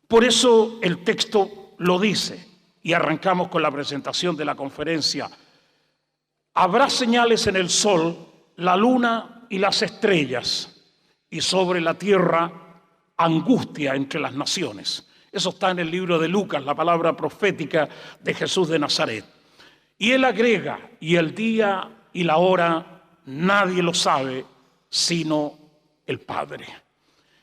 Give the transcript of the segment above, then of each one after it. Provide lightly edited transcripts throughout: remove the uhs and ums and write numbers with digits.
Por eso el texto lo dice, y arrancamos con la presentación de la conferencia. Habrá señales en el sol, la luna y las estrellas, y sobre la tierra angustia entre las naciones. Eso está en el libro de Lucas, la palabra profética de Jesús de Nazaret. Y él agrega, y el día y la hora nadie lo sabe, sino el Padre.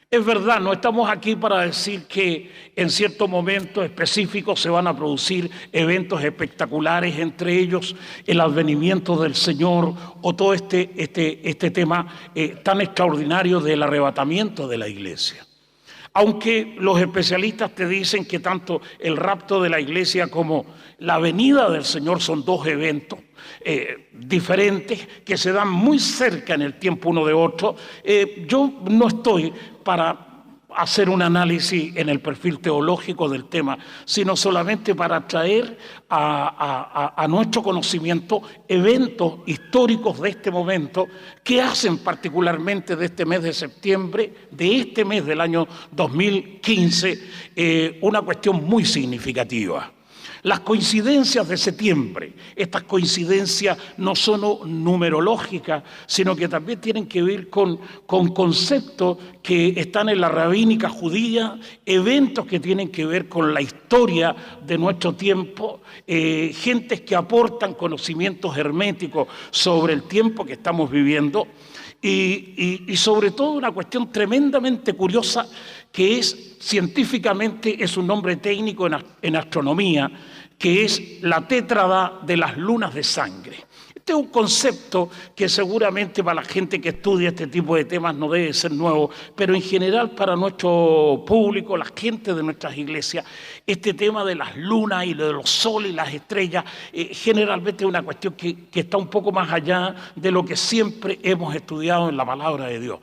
Es verdad, no estamos aquí para decir que en cierto momento específico se van a producir eventos espectaculares, entre ellos el advenimiento del Señor o todo este tema tan extraordinario del arrebatamiento de la iglesia. Aunque los especialistas te dicen que tanto el rapto de la iglesia como la venida del Señor son dos eventos diferentes que se dan muy cerca en el tiempo uno de otro, yo no estoy para hacer un análisis en el perfil teológico del tema, sino solamente para traer a nuestro conocimiento eventos históricos de este momento que hacen particularmente de este mes de septiembre, de este mes del año 2015, una cuestión muy significativa. Las coincidencias de septiembre, estas coincidencias no son numerológicas, sino que también tienen que ver con conceptos que están en la rabínica judía, eventos que tienen que ver con la historia de nuestro tiempo, gentes que aportan conocimientos herméticos sobre el tiempo que estamos viviendo y sobre todo una cuestión tremendamente curiosa que es científicamente, es un nombre técnico en astronomía, que es la tétrada de las lunas de sangre. Este es un concepto que seguramente para la gente que estudia este tipo de temas no debe ser nuevo, pero en general para nuestro público, la gente de nuestras iglesias, este tema de las lunas y de los soles y las estrellas, generalmente es una cuestión que está un poco más allá de lo que siempre hemos estudiado en la palabra de Dios.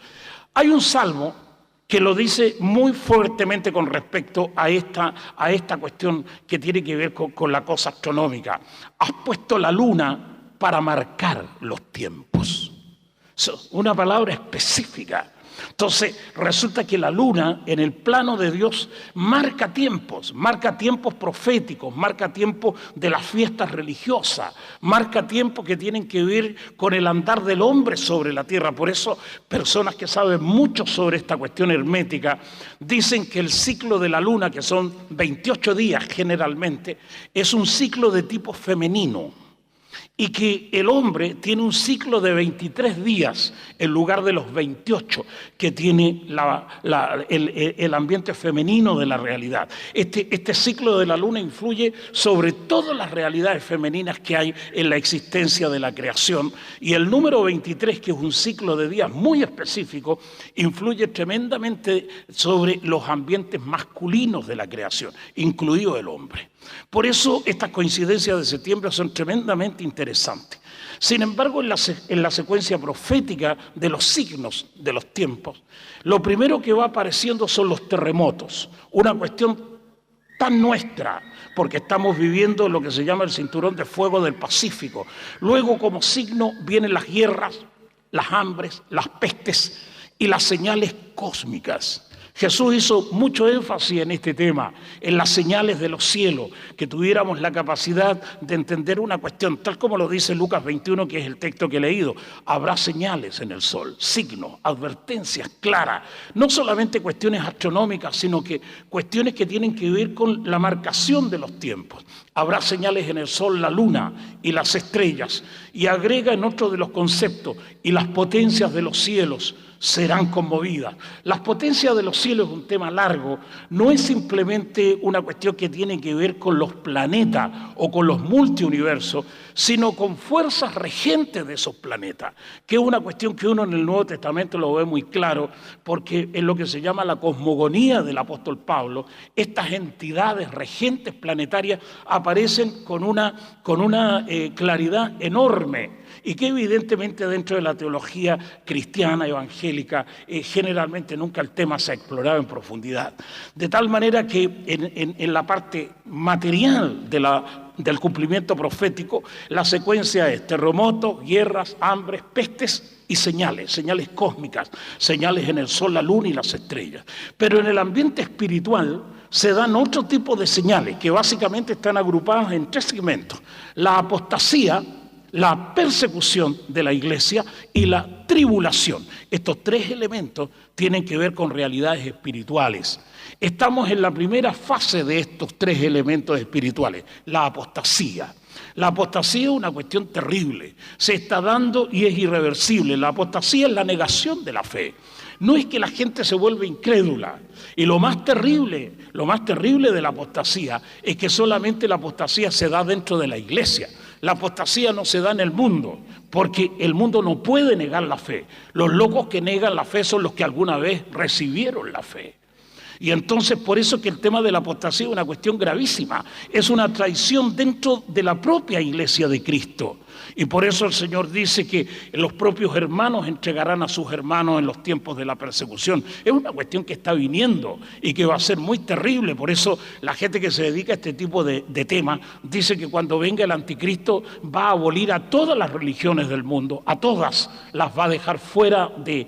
Hay un salmo que lo dice muy fuertemente con respecto a esta cuestión que tiene que ver con la cosa astronómica. Has puesto la luna para marcar los tiempos. Una palabra específica. Entonces, resulta que la luna, en el plano de Dios, marca tiempos proféticos, marca tiempos de las fiestas religiosas, marca tiempos que tienen que ver con el andar del hombre sobre la tierra. Por eso, personas que saben mucho sobre esta cuestión hermética, dicen que el ciclo de la luna, que son 28 días generalmente, es un ciclo de tipo femenino. Y que el hombre tiene un ciclo de 23 días en lugar de los 28 que tiene el ambiente femenino de la realidad. Este ciclo de la luna influye sobre todas las realidades femeninas que hay en la existencia de la creación. Y el número 23, que es un ciclo de días muy específico, influye tremendamente sobre los ambientes masculinos de la creación, incluido el hombre. Por eso estas coincidencias de septiembre son tremendamente interesantes. Sin embargo, en la secuencia profética de los signos de los tiempos, lo primero que va apareciendo son los terremotos, una cuestión tan nuestra, porque estamos viviendo lo que se llama el cinturón de fuego del Pacífico. Luego, como signo, vienen las guerras, las hambres, las pestes y las señales cósmicas. Jesús hizo mucho énfasis en este tema, en las señales de los cielos, que tuviéramos la capacidad de entender una cuestión, tal como lo dice Lucas 21, que es el texto que he leído. Habrá señales en el sol, signos, advertencias claras, no solamente cuestiones astronómicas, sino que cuestiones que tienen que ver con la marcación de los tiempos. Habrá señales en el sol, la luna y las estrellas, y agrega en otro de los conceptos, y las potencias de los cielos serán conmovidas. Las potencias de los cielos es un tema largo, no es simplemente una cuestión que tiene que ver con los planetas o con los multiuniversos, sino con fuerzas regentes de esos planetas, que es una cuestión que uno en el Nuevo Testamento lo ve muy claro, porque en lo que se llama la cosmogonía del apóstol Pablo, estas entidades regentes planetarias aparecen con una claridad enorme, y que evidentemente dentro de la teología cristiana evangélica generalmente nunca el tema se ha explorado en profundidad. De tal manera que en la parte material del cumplimiento profético, la secuencia es terremotos, guerras, hambres, pestes y señales cósmicas, señales en el sol, la luna y las estrellas. Pero en el ambiente espiritual se dan otro tipo de señales que básicamente están agrupadas en 3 segmentos: la apostasía, la persecución de la iglesia y la tribulación. Estos 3 elementos tienen que ver con realidades espirituales. Estamos en la primera fase de estos 3 elementos espirituales, la apostasía. La apostasía es una cuestión terrible, se está dando y es irreversible. La apostasía es la negación de la fe. No es que la gente se vuelva incrédula. Y lo más terrible de la apostasía es que solamente la apostasía se da dentro de la iglesia. La apostasía no se da en el mundo, porque el mundo no puede negar la fe. Los locos que negan la fe son los que alguna vez recibieron la fe. Y entonces por eso que el tema de la apostasía es una cuestión gravísima. Es una traición dentro de la propia iglesia de Cristo. Y por eso el Señor dice que los propios hermanos entregarán a sus hermanos en los tiempos de la persecución. Es una cuestión que está viniendo y que va a ser muy terrible. Por eso la gente que se dedica a este tipo de temas dice que cuando venga el anticristo va a abolir a todas las religiones del mundo, a todas las va a dejar fuera de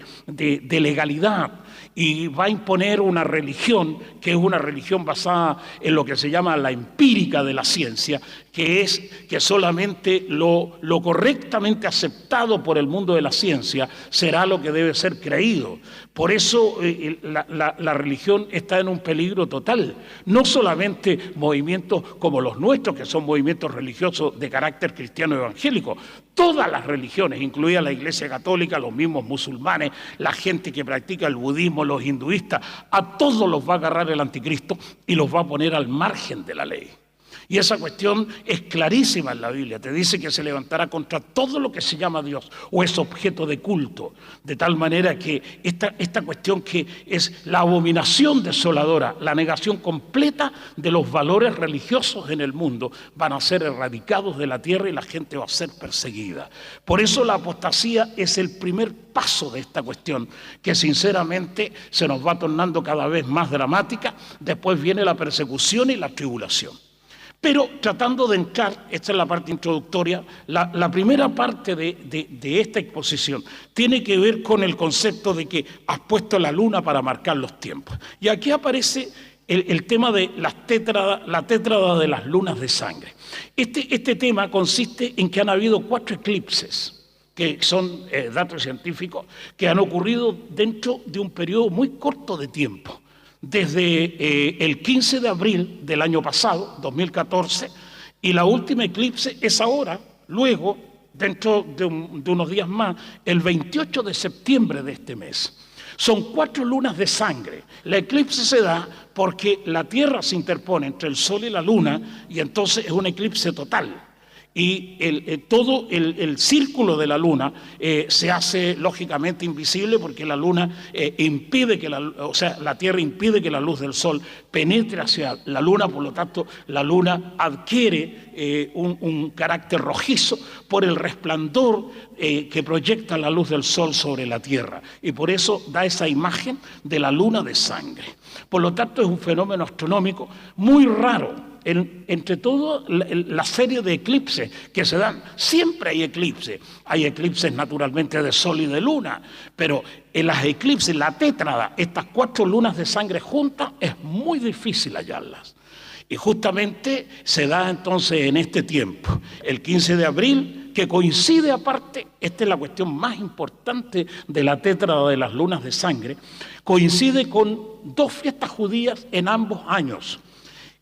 legalidad. Y va a imponer una religión que es una religión basada en lo que se llama la empírica de la ciencia, que es que solamente lo correctamente aceptado por el mundo de la ciencia será lo que debe ser creído. Por eso la religión está en un peligro total. No solamente movimientos como los nuestros, que son movimientos religiosos de carácter cristiano evangélico. Todas las religiones, incluida la Iglesia Católica, los mismos musulmanes, la gente que practica el budismo, los hinduistas, a todos los va a agarrar el anticristo y los va a poner al margen de la ley. Y esa cuestión es clarísima en la Biblia. Te dice que se levantará contra todo lo que se llama Dios o es objeto de culto. De tal manera que esta cuestión que es la abominación desoladora, la negación completa de los valores religiosos en el mundo, van a ser erradicados de la tierra y la gente va a ser perseguida. Por eso la apostasía es el primer paso de esta cuestión, que sinceramente se nos va tornando cada vez más dramática. Después viene la persecución y la tribulación. Pero tratando de entrar, esta es la parte introductoria, la primera parte de esta exposición tiene que ver con el concepto de que has puesto la luna para marcar los tiempos. Y aquí aparece el tema de la tétrada de las lunas de sangre. Este tema consiste en que han habido 4 eclipses, que son datos científicos, que han ocurrido dentro de un periodo muy corto de tiempo. Desde el 15 de abril del año pasado, 2014, y la última eclipse es ahora, luego, dentro de unos días más, el 28 de septiembre de este mes. Son 4 lunas de sangre. La eclipse se da porque la Tierra se interpone entre el Sol y la Luna y entonces es un eclipse total. Y todo el círculo de la luna se hace lógicamente invisible porque la luna impide que la Tierra impide que la luz del sol penetre hacia la luna, por lo tanto la luna adquiere un carácter rojizo por el resplandor que proyecta la luz del sol sobre la Tierra, y por eso da esa imagen de la luna de sangre. Por lo tanto es un fenómeno astronómico muy raro. Entre todo la serie de eclipses que se dan, siempre hay eclipses naturalmente de sol y de luna, pero en las eclipses, la tétrada, estas 4 lunas de sangre juntas, es muy difícil hallarlas. Y justamente se da entonces en este tiempo, el 15 de abril, que coincide aparte, esta es la cuestión más importante de la tétrada de las lunas de sangre, coincide con 2 fiestas judías en ambos años.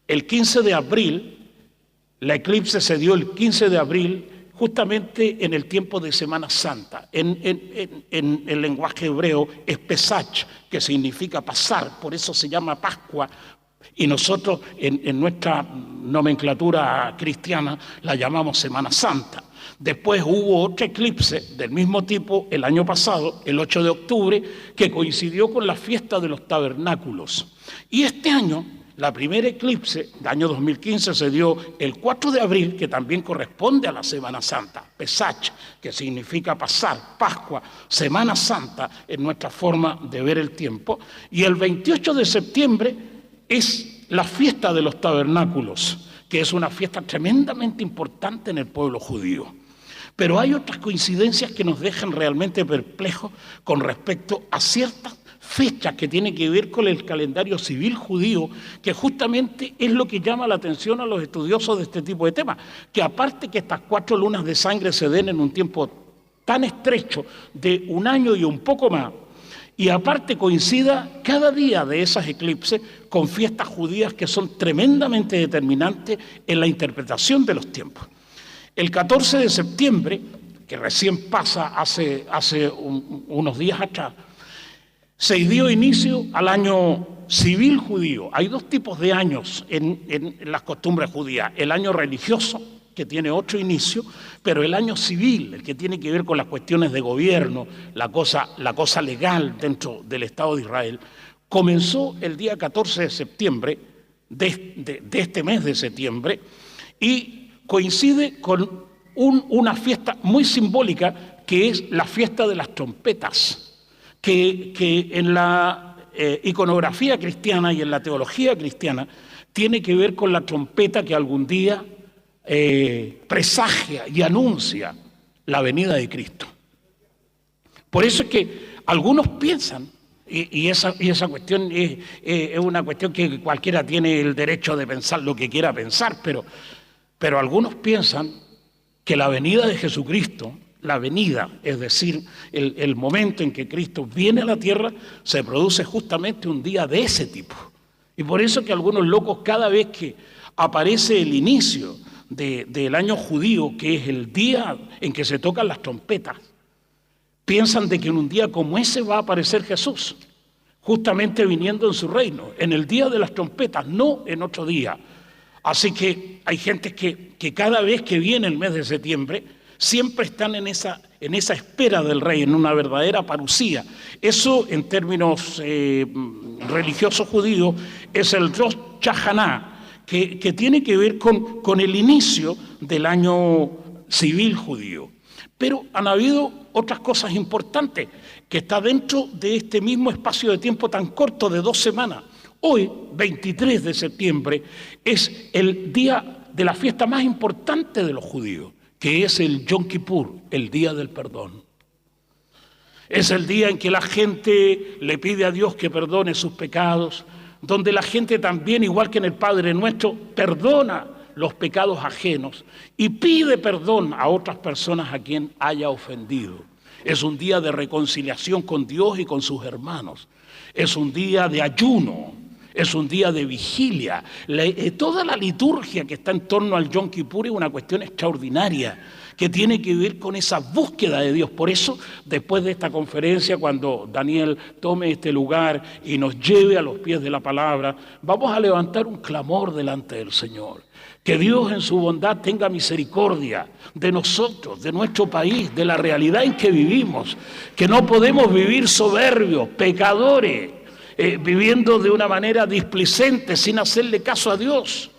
El 15 de abril, la eclipse se dio el 15 de abril, justamente en el tiempo de Semana Santa. En el lenguaje hebreo es Pesach, que significa pasar, por eso se llama Pascua, y nosotros en nuestra nomenclatura cristiana la llamamos Semana Santa. Después hubo otro eclipse del mismo tipo el año pasado, el 8 de octubre, que coincidió con la fiesta de los tabernáculos. Y este año, la primera eclipse del año 2015 se dio el 4 de abril, que también corresponde a la Semana Santa, Pesach, que significa pasar, Pascua, Semana Santa en nuestra forma de ver el tiempo, y el 28 de septiembre es la fiesta de los tabernáculos, que es una fiesta tremendamente importante en el pueblo judío. Pero hay otras coincidencias que nos dejan realmente perplejos con respecto a ciertas fechas que tienen que ver con el calendario civil judío, que justamente es lo que llama la atención a los estudiosos de este tipo de temas, que aparte que estas 4 lunas de sangre se den en un tiempo tan estrecho de 1 año y un poco más, y aparte coincida cada día de esas eclipses con fiestas judías que son tremendamente determinantes en la interpretación de los tiempos. El 14 de septiembre, que recién pasa hace unos días atrás, se dio inicio al año civil judío. Hay 2 tipos de años en las costumbres judías: el año religioso, que tiene otro inicio, pero el año civil, el que tiene que ver con las cuestiones de gobierno, la cosa legal dentro del Estado de Israel, comenzó el día 14 de septiembre de este mes de septiembre y coincide con una fiesta muy simbólica, que es la fiesta de las trompetas, que en la iconografía cristiana y en la teología cristiana tiene que ver con la trompeta que algún día presagia y anuncia la venida de Cristo. Por eso es que algunos piensan, y esa cuestión es una cuestión que cualquiera tiene el derecho de pensar lo que quiera pensar, pero algunos piensan que la venida de Jesucristo, la venida, es decir, el momento en que Cristo viene a la tierra, se produce justamente un día de ese tipo. Y por eso que algunos locos, cada vez que aparece el inicio del año judío, que es el día en que se tocan las trompetas, piensan de que en un día como ese va a aparecer Jesús, justamente viniendo en su reino, en el día de las trompetas, no en otro día. Así que hay gente que cada vez que viene el mes de septiembre, siempre están en esa espera del rey, en una verdadera parusía. Eso, en términos religiosos judíos, es el Rosh Hashanah, que tiene que ver con el inicio del año civil judío. Pero han habido otras cosas importantes que está dentro de este mismo espacio de tiempo tan corto de 2 semanas. Hoy, 23 de septiembre, es el día de la fiesta más importante de los judíos, que es el Yom Kippur, el día del perdón. Es el día en que la gente le pide a Dios que perdone sus pecados, donde la gente también, igual que en el Padre Nuestro, perdona los pecados ajenos y pide perdón a otras personas a quien haya ofendido. Es un día de reconciliación con Dios y con sus hermanos. Es un día de ayuno, es un día de vigilia. Toda la liturgia que está en torno al Yom Kippur es una cuestión extraordinaria que tiene que ver con esa búsqueda de Dios. Por eso, después de esta conferencia, cuando Daniel tome este lugar y nos lleve a los pies de la palabra, vamos a levantar un clamor delante del Señor. Que Dios en su bondad tenga misericordia de nosotros, de nuestro país, de la realidad en que vivimos, que no podemos vivir soberbios, pecadores, viviendo de una manera displicente, sin hacerle caso a Dios.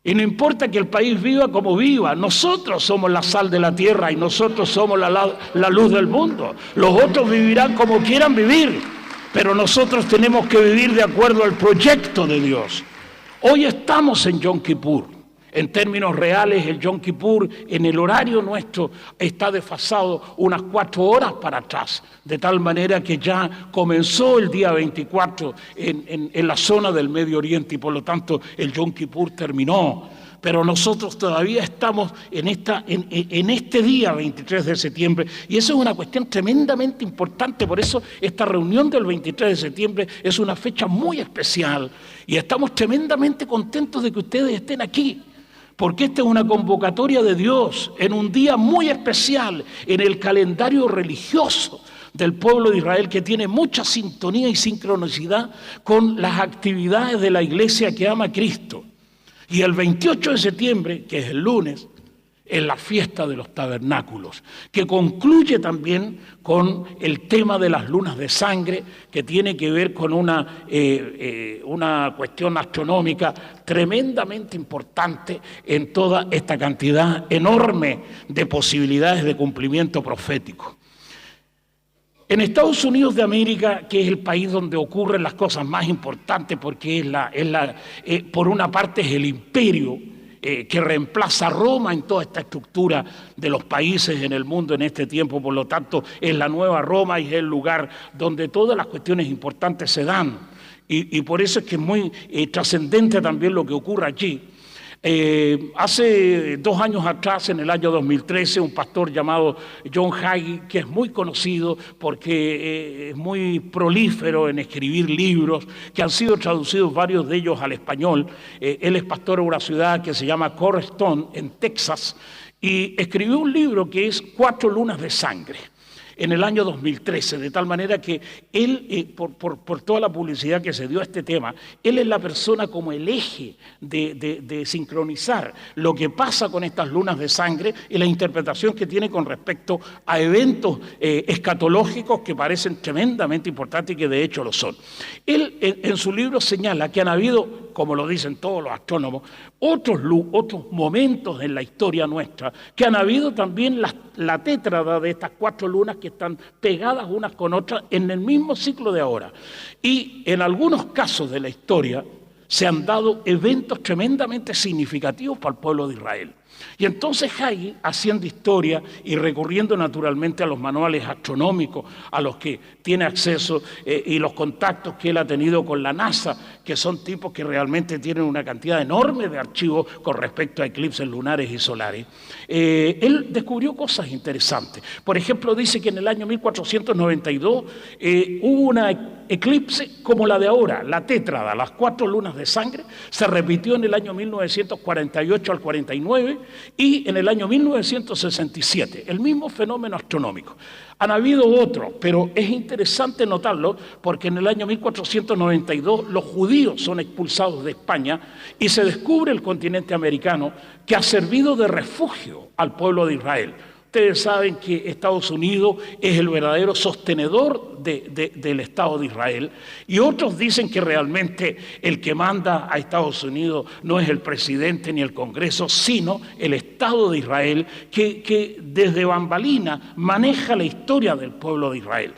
Y no importa que el país viva como viva, nosotros somos la sal de la tierra y nosotros somos la luz del mundo. Los otros vivirán como quieran vivir, pero nosotros tenemos que vivir de acuerdo al proyecto de Dios. Hoy estamos en Yom Kippur. En términos reales, el Yom Kippur en el horario nuestro está desfasado unas 4 horas para atrás, de tal manera que ya comenzó el día 24 en la zona del Medio Oriente y por lo tanto el Yom Kippur terminó. Pero nosotros todavía estamos en este día 23 de septiembre y eso es una cuestión tremendamente importante. Por eso esta reunión del 23 de septiembre es una fecha muy especial y estamos tremendamente contentos de que ustedes estén aquí. Porque esta es una convocatoria de Dios en un día muy especial en el calendario religioso del pueblo de Israel, que tiene mucha sintonía y sincronicidad con las actividades de la iglesia que ama a Cristo. Y el 28 de septiembre, que es el lunes, es la fiesta de los tabernáculos, que concluye también con el tema de las lunas de sangre, que tiene que ver con una cuestión astronómica tremendamente importante en toda esta cantidad enorme de posibilidades de cumplimiento profético. En Estados Unidos de América, que es el país donde ocurren las cosas más importantes, porque por una parte es el imperio que reemplaza a Roma en toda esta estructura de los países en el mundo en este tiempo. Por lo tanto, es la nueva Roma y es el lugar donde todas las cuestiones importantes se dan. Y por eso es que es muy trascendente también lo que ocurre allí. Hace 2 años atrás, en el año 2013, un pastor llamado John Hagee, que es muy conocido porque es muy prolífero en escribir libros, que han sido traducidos varios de ellos al español. Él es pastor en una ciudad que se llama Cornerstone, en Texas, y escribió un libro que es 4 lunas de sangre, en el año 2013, de tal manera que él, por toda la publicidad que se dio a este tema, él es la persona como el eje de sincronizar lo que pasa con estas lunas de sangre y la interpretación que tiene con respecto a eventos escatológicos que parecen tremendamente importantes y que de hecho lo son. Él en su libro señala que han habido, como lo dicen todos los astrónomos, otros momentos en la historia nuestra, que han habido también la tétrada de estas 4 lunas que están pegadas unas con otras en el mismo ciclo de ahora. Y en algunos casos de la historia se han dado eventos tremendamente significativos para el pueblo de Israel. Y entonces Hagee, haciendo historia y recurriendo naturalmente a los manuales astronómicos a los que tiene acceso y los contactos que él ha tenido con la NASA, que son tipos que realmente tienen una cantidad enorme de archivos con respecto a eclipses lunares y solares, él descubrió cosas interesantes. Por ejemplo, dice que en el año 1492 hubo una eclipse como la de ahora, la tétrada, las 4 lunas de sangre, se repitió en el año 1948 al 49 y en el año 1967, el mismo fenómeno astronómico. Han habido otros, pero es interesante notarlo porque en el año 1492 los judíos son expulsados de España y se descubre el continente americano, que ha servido de refugio al pueblo de Israel. Ustedes saben que Estados Unidos es el verdadero sostenedor del Estado de Israel, y otros dicen que realmente el que manda a Estados Unidos no es el presidente ni el Congreso, sino el Estado de Israel, que desde bambalina maneja la historia del pueblo de Israel.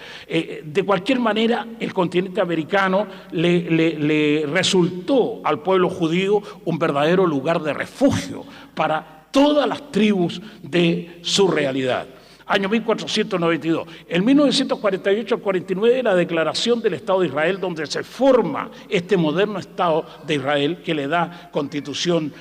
De cualquier manera, el continente americano le resultó al pueblo judío un verdadero lugar de refugio para todas las tribus de su realidad. Año 1492. En 1948 al 49, la declaración del Estado de Israel, donde se forma este moderno Estado de Israel que le da constitución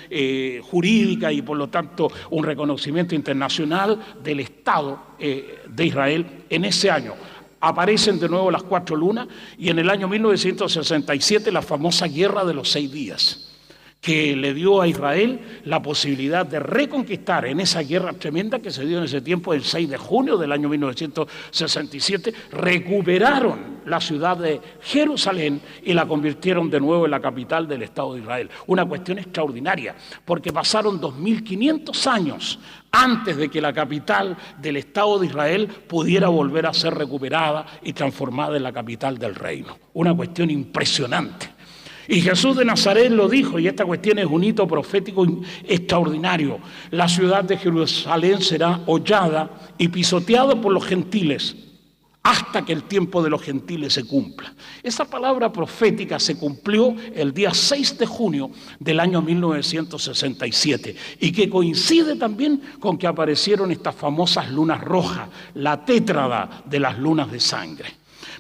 jurídica y por lo tanto un reconocimiento internacional del Estado de Israel. En ese año aparecen de nuevo las 4 lunas y en el año 1967 la famosa Guerra de los 6 días, que le dio a Israel la posibilidad de reconquistar en esa guerra tremenda que se dio en ese tiempo, el 6 de junio del año 1967, recuperaron la ciudad de Jerusalén y la convirtieron de nuevo en la capital del Estado de Israel. Una cuestión extraordinaria, porque pasaron 2500 años antes de que la capital del Estado de Israel pudiera volver a ser recuperada y transformada en la capital del reino. Una cuestión impresionante. Y Jesús de Nazaret lo dijo, y esta cuestión es un hito profético extraordinario: la ciudad de Jerusalén será hollada y pisoteada por los gentiles hasta que el tiempo de los gentiles se cumpla. Esa palabra profética se cumplió el día 6 de junio del año 1967 y que coincide también con que aparecieron estas famosas lunas rojas, la tétrada de las lunas de sangre.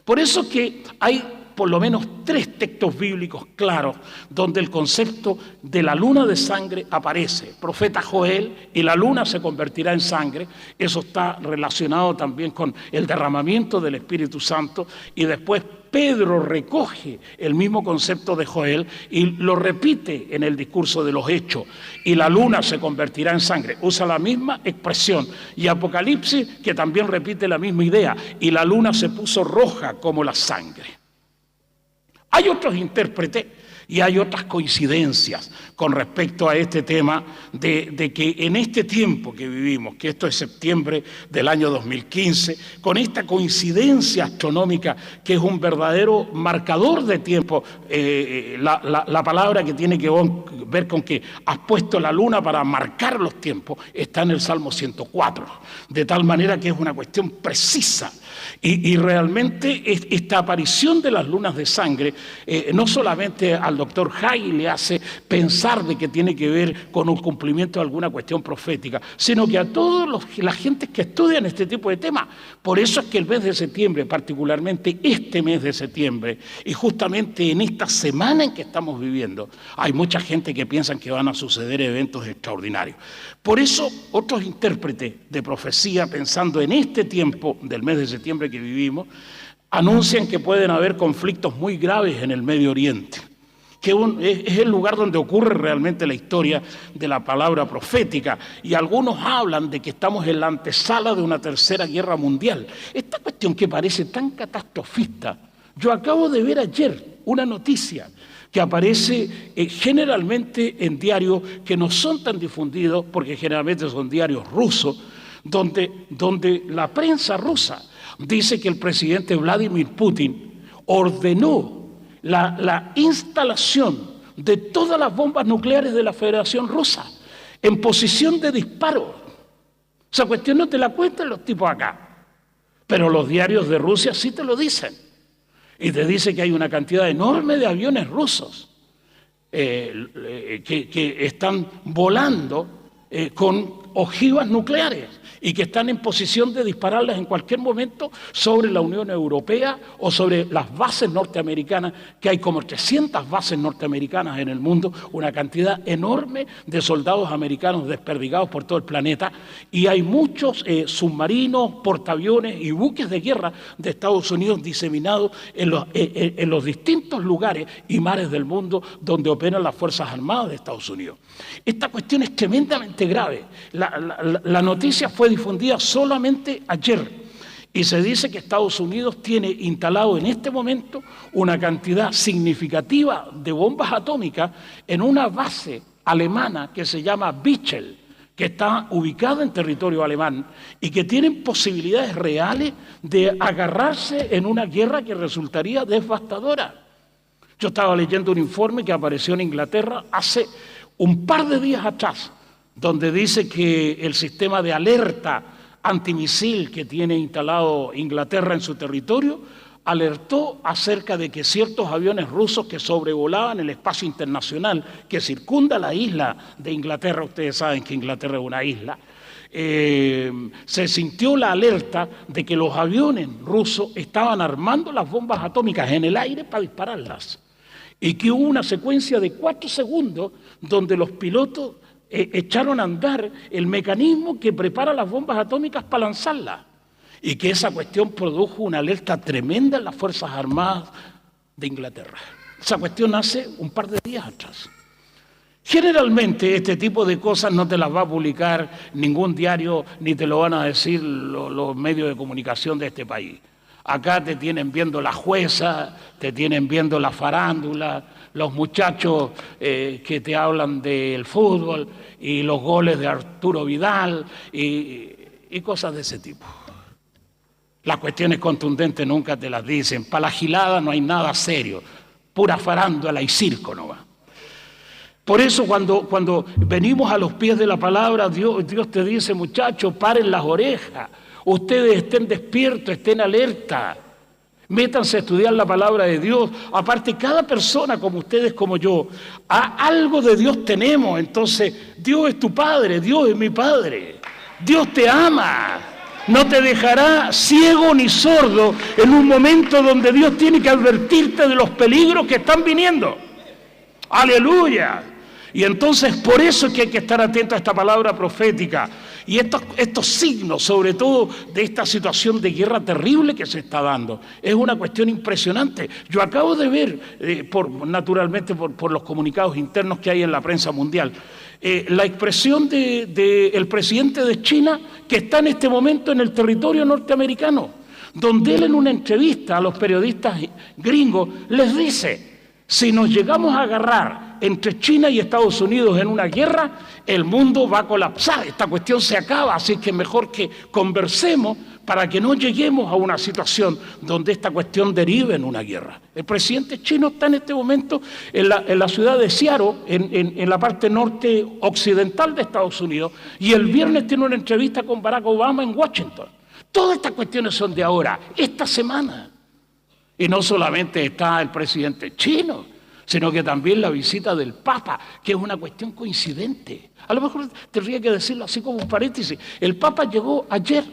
Por eso que hay por lo menos 3 textos bíblicos claros donde el concepto de la luna de sangre aparece. Profeta Joel, y la luna se convertirá en sangre. Eso está relacionado también con el derramamiento del Espíritu Santo. Y después Pedro recoge el mismo concepto de Joel y lo repite en el discurso de los Hechos. Y la luna se convertirá en sangre. Usa la misma expresión. Y Apocalipsis, que también repite la misma idea. Y la luna se puso roja como la sangre. Hay otros intérpretes y hay otras coincidencias con respecto a este tema de que en este tiempo que vivimos, que esto es septiembre del año 2015, con esta coincidencia astronómica que es un verdadero marcador de tiempo, la palabra que tiene que ver con que has puesto la luna para marcar los tiempos está en el Salmo 104, de tal manera que es una cuestión precisa. Y realmente esta aparición de las lunas de sangre no solamente trae al doctor Hay y le hace pensar de que tiene que ver con un cumplimiento de alguna cuestión profética, sino que a todos la gente que estudian este tipo de temas. Por eso es que el mes de septiembre, particularmente este mes de septiembre, y justamente en esta semana en que estamos viviendo, hay mucha gente que piensa que van a suceder eventos extraordinarios. Por eso, otros intérpretes de profecía, pensando en este tiempo del mes de septiembre que vivimos, anuncian que pueden haber conflictos muy graves en el Medio Oriente, que es el lugar donde ocurre realmente la historia de la palabra profética, y algunos hablan de que estamos en la antesala de una tercera guerra mundial. Esta cuestión que parece tan catastrofista, yo acabo de ver ayer una noticia que aparece generalmente en diarios que no son tan difundidos, porque generalmente son diarios rusos, donde la prensa rusa dice que el presidente Vladimir Putin ordenó la instalación de todas las bombas nucleares de la Federación Rusa en posición de disparo. Esa cuestión no te la cuentan los tipos acá, pero los diarios de Rusia sí te lo dicen. Y te dice que hay una cantidad enorme de aviones rusos que están volando con ojivas nucleares y que están en posición de dispararlas en cualquier momento sobre la Unión Europea o sobre las bases norteamericanas, que hay como 300 bases norteamericanas en el mundo, una cantidad enorme de soldados americanos desperdigados por todo el planeta, y hay muchos submarinos, portaaviones y buques de guerra de Estados Unidos diseminados en los distintos lugares y mares del mundo donde operan las Fuerzas Armadas de Estados Unidos. Esta cuestión es tremendamente grave. La noticia fue difundida solamente ayer y se dice que Estados Unidos tiene instalado en este momento una cantidad significativa de bombas atómicas en una base alemana que se llama Bichel, que está ubicada en territorio alemán y que tienen posibilidades reales de agarrarse en una guerra que resultaría devastadora. Yo estaba leyendo un informe que apareció en Inglaterra hace un par de días atrás, donde dice que el sistema de alerta antimisil que tiene instalado Inglaterra en su territorio alertó acerca de que ciertos aviones rusos que sobrevolaban el espacio internacional que circunda la isla de Inglaterra, ustedes saben que Inglaterra es una isla, se sintió la alerta de que los aviones rusos estaban armando las bombas atómicas en el aire para dispararlas, y que hubo una secuencia de 4 segundos donde los pilotos echaron a andar el mecanismo que prepara las bombas atómicas para lanzarlas, y que esa cuestión produjo una alerta tremenda en las Fuerzas Armadas de Inglaterra. Esa cuestión hace un par de días atrás. Generalmente este tipo de cosas no te las va a publicar ningún diario, ni te lo van a decir los medios de comunicación de este país. Acá te tienen viendo la jueza, te tienen viendo la farándula, los muchachos que te hablan del fútbol y los goles de Arturo Vidal y cosas de ese tipo. Las cuestiones contundentes nunca te las dicen. Para la gilada no hay nada serio, pura farándula y circo nomás. Por eso cuando venimos a los pies de la palabra, Dios te dice, muchachos, paren las orejas, ustedes estén despiertos, estén alerta, métanse a estudiar la palabra de Dios. Aparte, cada persona como ustedes, como yo, algo de Dios tenemos. Entonces, Dios es tu Padre, Dios es mi Padre, Dios te ama. No te dejará ciego ni sordo en un momento donde Dios tiene que advertirte de los peligros que están viniendo. ¡Aleluya! Y entonces por eso es que hay que estar atento a esta palabra profética y estos signos, sobre todo de esta situación de guerra terrible que se está dando. Es una cuestión impresionante. Yo acabo de ver, naturalmente por los comunicados internos que hay en la prensa mundial, la expresión del presidente de China, que está en este momento en el territorio norteamericano, donde él en una entrevista a los periodistas gringos les dice: si nos llegamos a agarrar entre China y Estados Unidos en una guerra, el mundo va a colapsar, esta cuestión se acaba, así que mejor que conversemos para que no lleguemos a una situación donde esta cuestión derive en una guerra. El presidente chino está en este momento en la ciudad de Seattle, en la parte norte occidental de Estados Unidos, y el viernes tiene una entrevista con Barack Obama en Washington. Todas estas cuestiones son de ahora, esta semana. Y no solamente está el presidente chino, sino que también la visita del Papa, que es una cuestión coincidente. A lo mejor tendría que decirlo así como un paréntesis. El Papa llegó ayer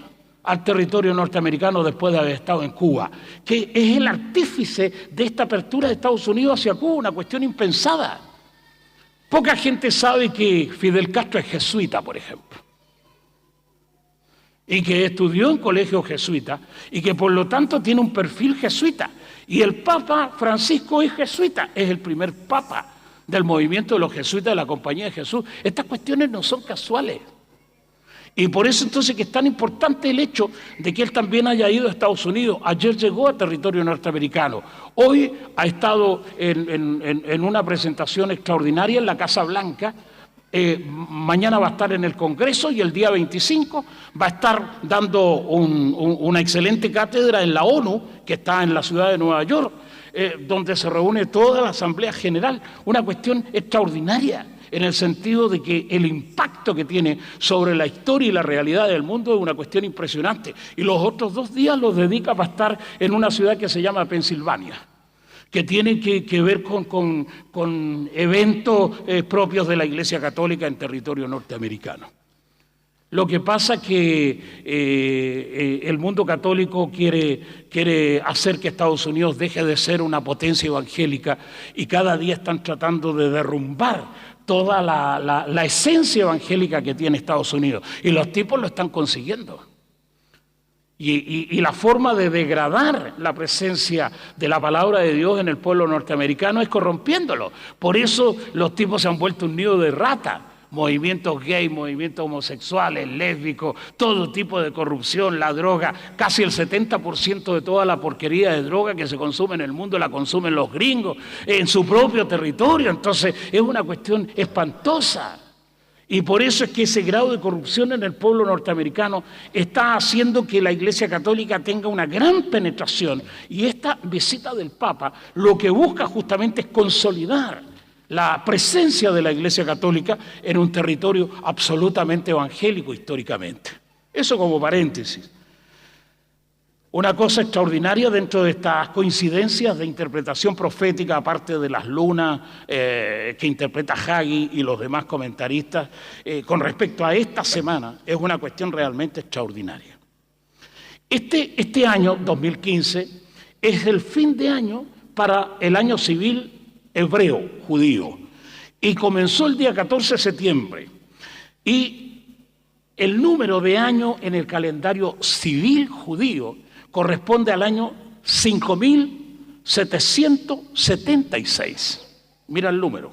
al territorio norteamericano después de haber estado en Cuba, que es el artífice de esta apertura de Estados Unidos hacia Cuba, una cuestión impensada. Poca gente sabe que Fidel Castro es jesuita, por ejemplo, y que estudió en colegio jesuita y que por lo tanto tiene un perfil jesuita. Y el Papa Francisco es jesuita, es el primer Papa del movimiento de los jesuitas de la Compañía de Jesús. Estas cuestiones no son casuales. Y por eso entonces que es tan importante el hecho de que él también haya ido a Estados Unidos. Ayer llegó a territorio norteamericano. Hoy ha estado en una presentación extraordinaria en la Casa Blanca. Mañana va a estar en el Congreso y el día 25 va a estar dando una excelente cátedra en la ONU, que está en la ciudad de Nueva York, donde se reúne toda la Asamblea General. Una cuestión extraordinaria, en el sentido de que el impacto que tiene sobre la historia y la realidad del mundo es una cuestión impresionante. Y los otros 2 días los dedica para estar en una ciudad que se llama Pensilvania, que tiene que ver con eventos propios de la Iglesia Católica en territorio norteamericano. Lo que pasa es que el mundo católico quiere hacer que Estados Unidos deje de ser una potencia evangélica y cada día están tratando de derrumbar toda la esencia evangélica que tiene Estados Unidos. Y los tipos lo están consiguiendo. Y la forma de degradar la presencia de la palabra de Dios en el pueblo norteamericano es corrompiéndolo. Por eso los tipos se han vuelto un nido de rata. Movimientos gay, movimientos homosexuales, lésbicos, todo tipo de corrupción, la droga. Casi el 70% de toda la porquería de droga que se consume en el mundo la consumen los gringos en su propio territorio. Entonces es una cuestión espantosa. Y por eso es que ese grado de corrupción en el pueblo norteamericano está haciendo que la Iglesia Católica tenga una gran penetración. Y esta visita del Papa lo que busca justamente es consolidar la presencia de la Iglesia Católica en un territorio absolutamente evangélico históricamente. Eso como paréntesis. Una cosa extraordinaria dentro de estas coincidencias de interpretación profética, aparte de las lunas que interpreta Hagee y los demás comentaristas, con respecto a esta semana, es una cuestión realmente extraordinaria. Este año, 2015, es el fin de año para el año civil hebreo, judío, y comenzó el día 14 de septiembre. Y el número de año en el calendario civil judío corresponde al año 5776. Mira el número.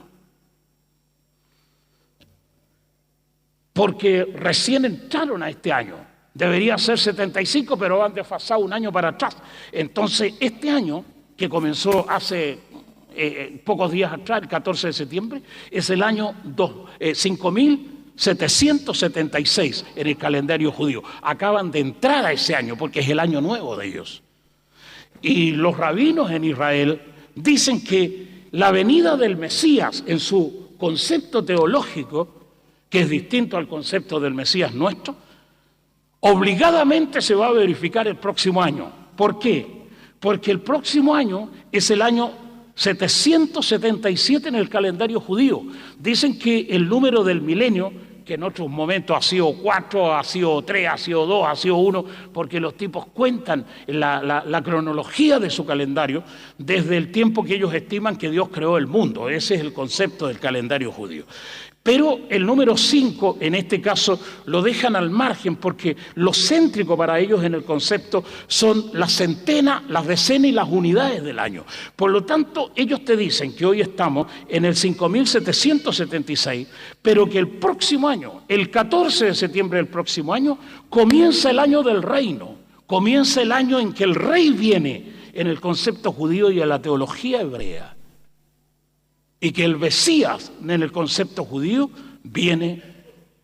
Porque recién entraron a este año. Debería ser 75, pero han desfasado un año para atrás. Entonces, este año, que comenzó hace pocos días atrás, el 14 de septiembre, es el año 5776 en el calendario judío. Acaban de entrar a ese año porque es el año nuevo de ellos. Y los rabinos en Israel dicen que la venida del Mesías en su concepto teológico, que es distinto al concepto del Mesías nuestro, obligadamente se va a verificar el próximo año. ¿Por qué? Porque el próximo año es el año 777 en el calendario judío. Dicen que el número del milenio, que en otros momentos ha sido 4, ha sido 3, ha sido 2, ha sido 1, porque los tipos cuentan la cronología de su calendario desde el tiempo que ellos estiman que Dios creó el mundo. Ese es el concepto del calendario judío. Pero el número 5, en este caso, lo dejan al margen porque lo céntrico para ellos en el concepto son las centenas, las decenas y las unidades del año. Por lo tanto, ellos te dicen que hoy estamos en el 5776, pero que el próximo año, el 14 de septiembre del próximo año, comienza el año del reino, comienza el año en que el rey viene en el concepto judío y en la teología hebrea. Y que el Mesías, en el concepto judío, viene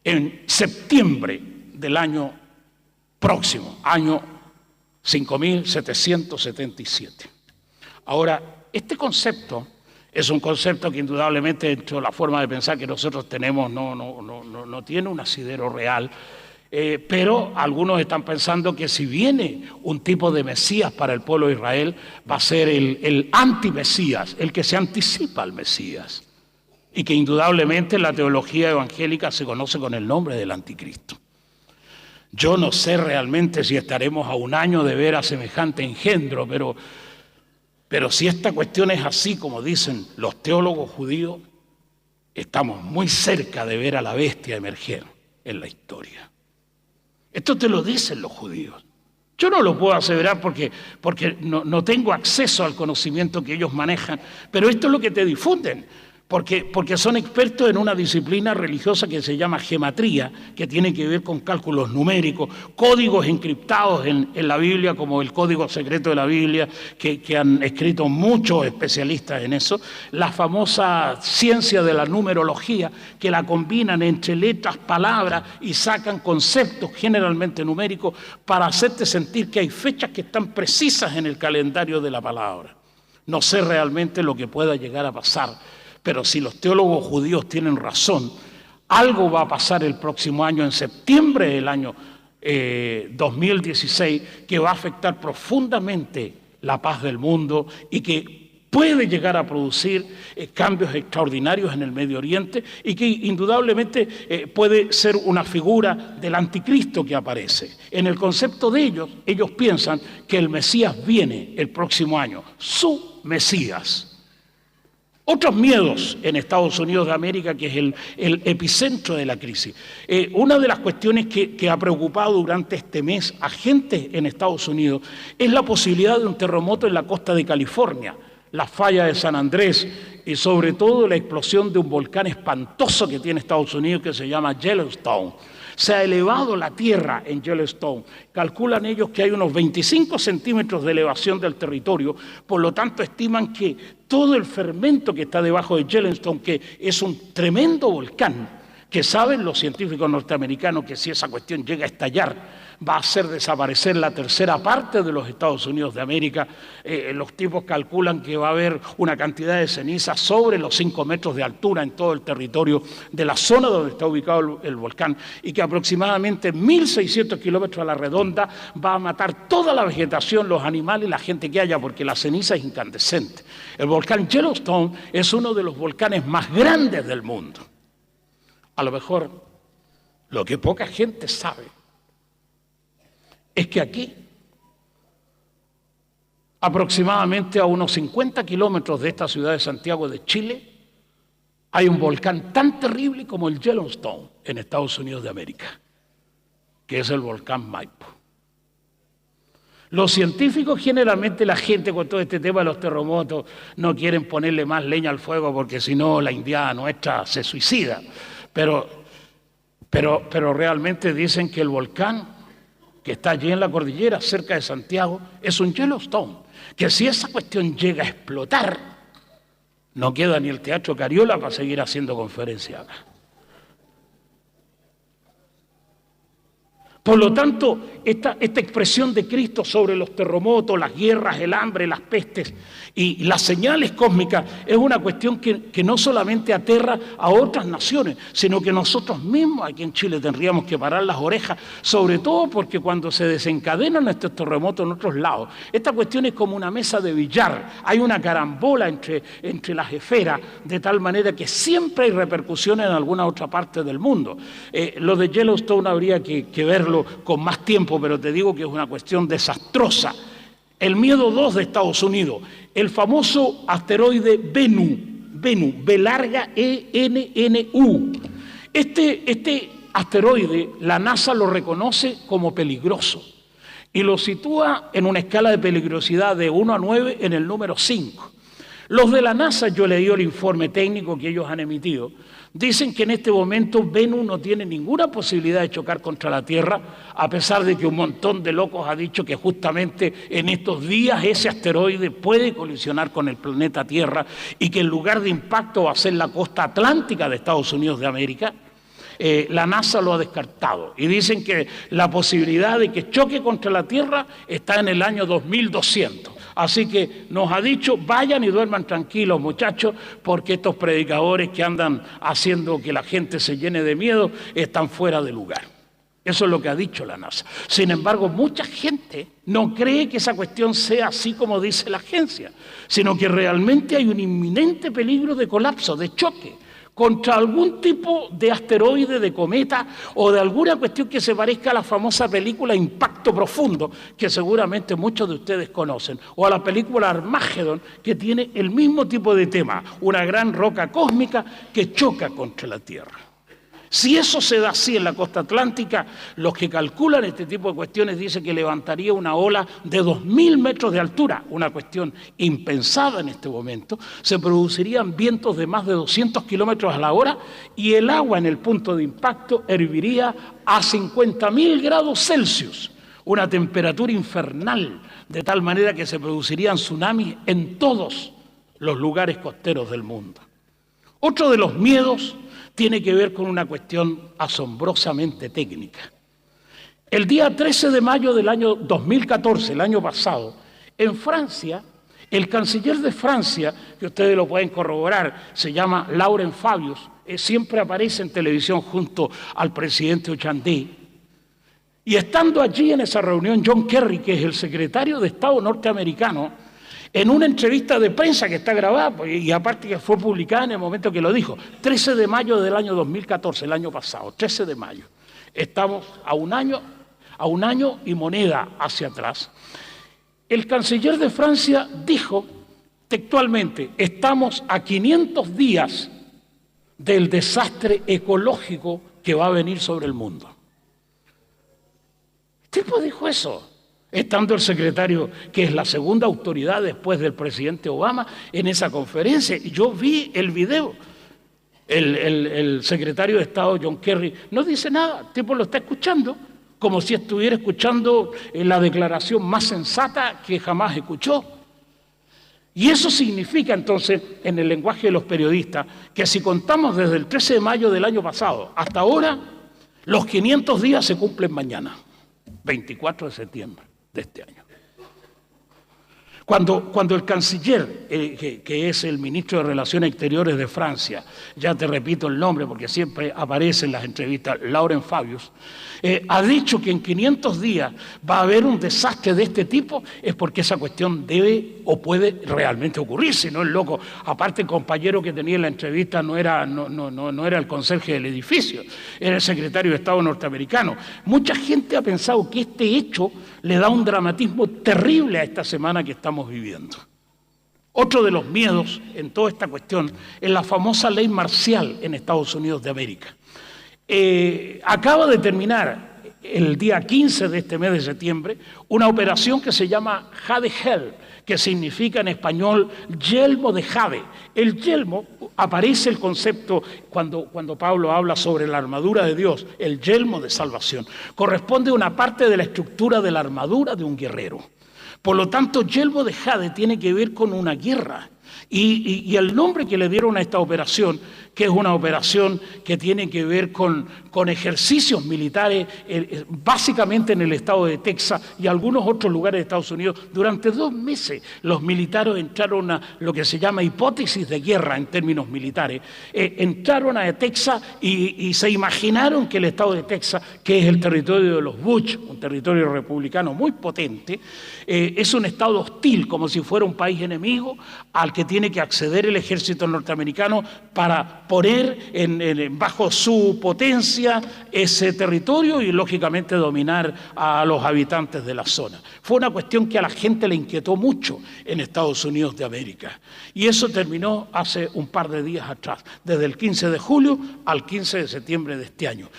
en septiembre del año próximo, año 5777. Ahora, este concepto es un concepto que indudablemente dentro de la forma de pensar que nosotros tenemos no tiene un asidero real. Pero algunos están pensando que si viene un tipo de Mesías para el pueblo de Israel, va a ser el anti-Mesías, el que se anticipa al Mesías. Y que indudablemente en la teología evangélica se conoce con el nombre del anticristo. Yo no sé realmente si estaremos a un año de ver a semejante engendro, pero si esta cuestión es así como dicen los teólogos judíos, estamos muy cerca de ver a la bestia emerger en la historia. Esto te lo dicen los judíos. Yo no lo puedo aseverar porque no tengo acceso al conocimiento que ellos manejan, pero esto es lo que te difunden. Porque son expertos en una disciplina religiosa que se llama gematría, que tiene que ver con cálculos numéricos, códigos encriptados en la Biblia, como el código secreto de la Biblia, que han escrito muchos especialistas en eso, la famosa ciencia de la numerología, que la combinan entre letras, palabras y sacan conceptos generalmente numéricos para hacerte sentir que hay fechas que están precisas en el calendario de la palabra. No sé realmente lo que pueda llegar a pasar. Pero si los teólogos judíos tienen razón, algo va a pasar el próximo año, en septiembre del año 2016, que va a afectar profundamente la paz del mundo y que puede llegar a producir cambios extraordinarios en el Medio Oriente y que indudablemente puede ser una figura del anticristo que aparece. En el concepto de ellos piensan que el Mesías viene el próximo año, su Mesías. Otros miedos en Estados Unidos de América, que es el epicentro de la crisis. Una de las cuestiones que ha preocupado durante este mes a gente en Estados Unidos es la posibilidad de un terremoto en la costa de California, la falla de San Andrés y sobre todo la explosión de un volcán espantoso que tiene Estados Unidos que se llama Yellowstone. Se ha elevado la tierra en Yellowstone. Calculan ellos que hay unos 25 centímetros de elevación del territorio, por lo tanto estiman que todo el fermento que está debajo de Yellowstone, que es un tremendo volcán, que saben los científicos norteamericanos que si esa cuestión llega a estallar, va a hacer desaparecer la tercera parte de los Estados Unidos de América. Los tipos calculan que va a haber una cantidad de cenizas sobre los 5 metros de altura en todo el territorio de la zona donde está ubicado el volcán y que aproximadamente 1.600 kilómetros a la redonda va a matar toda la vegetación, los animales y la gente que haya, porque la ceniza es incandescente. El volcán Yellowstone es uno de los volcanes más grandes del mundo. A lo mejor lo que poca gente sabe es que aquí, aproximadamente a unos 50 kilómetros de esta ciudad de Santiago de Chile, hay un volcán tan terrible como el Yellowstone en Estados Unidos de América, que es el volcán Maipo. Los científicos, generalmente la gente con todo este tema de los terremotos, no quieren ponerle más leña al fuego porque si no la indiana nuestra se suicida. Pero realmente dicen que el volcán que está allí en la cordillera, cerca de Santiago, es un Yellowstone, que si esa cuestión llega a explotar, no queda ni el Teatro Cariola para seguir haciendo conferencias acá. Por lo tanto, esta expresión de Cristo sobre los terremotos, las guerras, el hambre, las pestes y las señales cósmicas es una cuestión que no solamente aterra a otras naciones, sino que nosotros mismos aquí en Chile tendríamos que parar las orejas, sobre todo porque cuando se desencadenan estos terremotos en otros lados, esta cuestión es como una mesa de billar, hay una carambola entre las esferas, de tal manera que siempre hay repercusiones en alguna otra parte del mundo. Lo de Yellowstone habría que verlo con más tiempo, pero te digo que es una cuestión desastrosa. El miedo 2 de Estados Unidos, el famoso asteroide Bennu, B larga E-N-N-U. Este asteroide, la NASA lo reconoce como peligroso y lo sitúa en una escala de peligrosidad de 1 a 9 en el número 5. Los de la NASA, yo leí el informe técnico que ellos han emitido, dicen que en este momento Venus no tiene ninguna posibilidad de chocar contra la Tierra, a pesar de que un montón de locos ha dicho que justamente en estos días ese asteroide puede colisionar con el planeta Tierra y que el lugar de impacto va a ser la costa atlántica de Estados Unidos de América. La NASA lo ha descartado y dicen que la posibilidad de que choque contra la Tierra está en el año 2200. Así que nos ha dicho, vayan y duerman tranquilos, muchachos, porque estos predicadores que andan haciendo que la gente se llene de miedo están fuera de lugar. Eso es lo que ha dicho la NASA. Sin embargo, mucha gente no cree que esa cuestión sea así como dice la agencia, sino que realmente hay un inminente peligro de colapso, de choque, contra algún tipo de asteroide, de cometa o de alguna cuestión que se parezca a la famosa película Impacto Profundo, que seguramente muchos de ustedes conocen, o a la película Armagedón, que tiene el mismo tipo de tema, una gran roca cósmica que choca contra la Tierra. Si eso se da así en la costa atlántica, los que calculan este tipo de cuestiones dicen que levantaría una ola de 2.000 metros de altura, una cuestión impensada en este momento. Se producirían vientos de más de 200 kilómetros a la hora y el agua en el punto de impacto herviría a 50.000 grados Celsius, una temperatura infernal, de tal manera que se producirían tsunamis en todos los lugares costeros del mundo. Otro de los miedos tiene que ver con una cuestión asombrosamente técnica. El día 13 de mayo del año 2014, el año pasado, en Francia, el canciller de Francia, que ustedes lo pueden corroborar, se llama Laurent Fabius, siempre aparece en televisión junto al presidente Hollande. Y estando allí en esa reunión, John Kerry, que es el secretario de Estado norteamericano, en una entrevista de prensa que está grabada, y aparte que fue publicada en el momento que lo dijo, 13 de mayo del año 2014, el año pasado, 13 de mayo. Estamos a un año y moneda hacia atrás. El canciller de Francia dijo textualmente, estamos a 500 días del desastre ecológico que va a venir sobre el mundo. ¿Qué tipo dijo eso? Estando el secretario, que es la segunda autoridad después del presidente Obama, en esa conferencia. Y yo vi el video. El secretario de Estado, John Kerry, no dice nada. El tipo lo está escuchando como si estuviera escuchando la declaración más sensata que jamás escuchó. Y eso significa entonces, en el lenguaje de los periodistas, que si contamos desde el 13 de mayo del año pasado hasta ahora, los 500 días se cumplen mañana, 24 de septiembre de este año. Cuando el canciller, que es el ministro de Relaciones Exteriores de Francia, ya te repito el nombre porque siempre aparece en las entrevistas, Laurent Fabius, ha dicho que en 500 días va a haber un desastre de este tipo, es porque esa cuestión debe o puede realmente ocurrir, si no es loco. Aparte, el compañero que tenía en la entrevista no era el conserje del edificio, era el secretario de Estado norteamericano. Mucha gente ha pensado que este hecho le da un dramatismo terrible a esta semana que estamos viviendo. Otro de los miedos en toda esta cuestión es la famosa ley marcial en Estados Unidos de América. Acaba de terminar el día 15 de este mes de septiembre una operación que se llama Jade Hell, que significa en español yelmo de jade. El yelmo, aparece el concepto cuando Pablo habla sobre la armadura de Dios, el yelmo de salvación, corresponde a una parte de la estructura de la armadura de un guerrero. Por lo tanto, yelmo de jade tiene que ver con una guerra. Y el nombre que le dieron a esta operación, que es una operación que tiene que ver con ejercicios militares, básicamente en el estado de Texas y algunos otros lugares de Estados Unidos, durante 2 meses los militares entraron a lo que se llama hipótesis de guerra en términos militares. Entraron a Texas y se imaginaron que el estado de Texas, que es el territorio de los Bush, un territorio republicano muy potente, es un estado hostil, como si fuera un país enemigo al que tiene que acceder el ejército norteamericano para poner bajo su potencia ese territorio y lógicamente dominar a los habitantes de la zona. Fue una cuestión que a la gente le inquietó mucho en Estados Unidos de América. Y eso terminó hace un par de días atrás, desde el 15 de julio al 15 de septiembre de este año.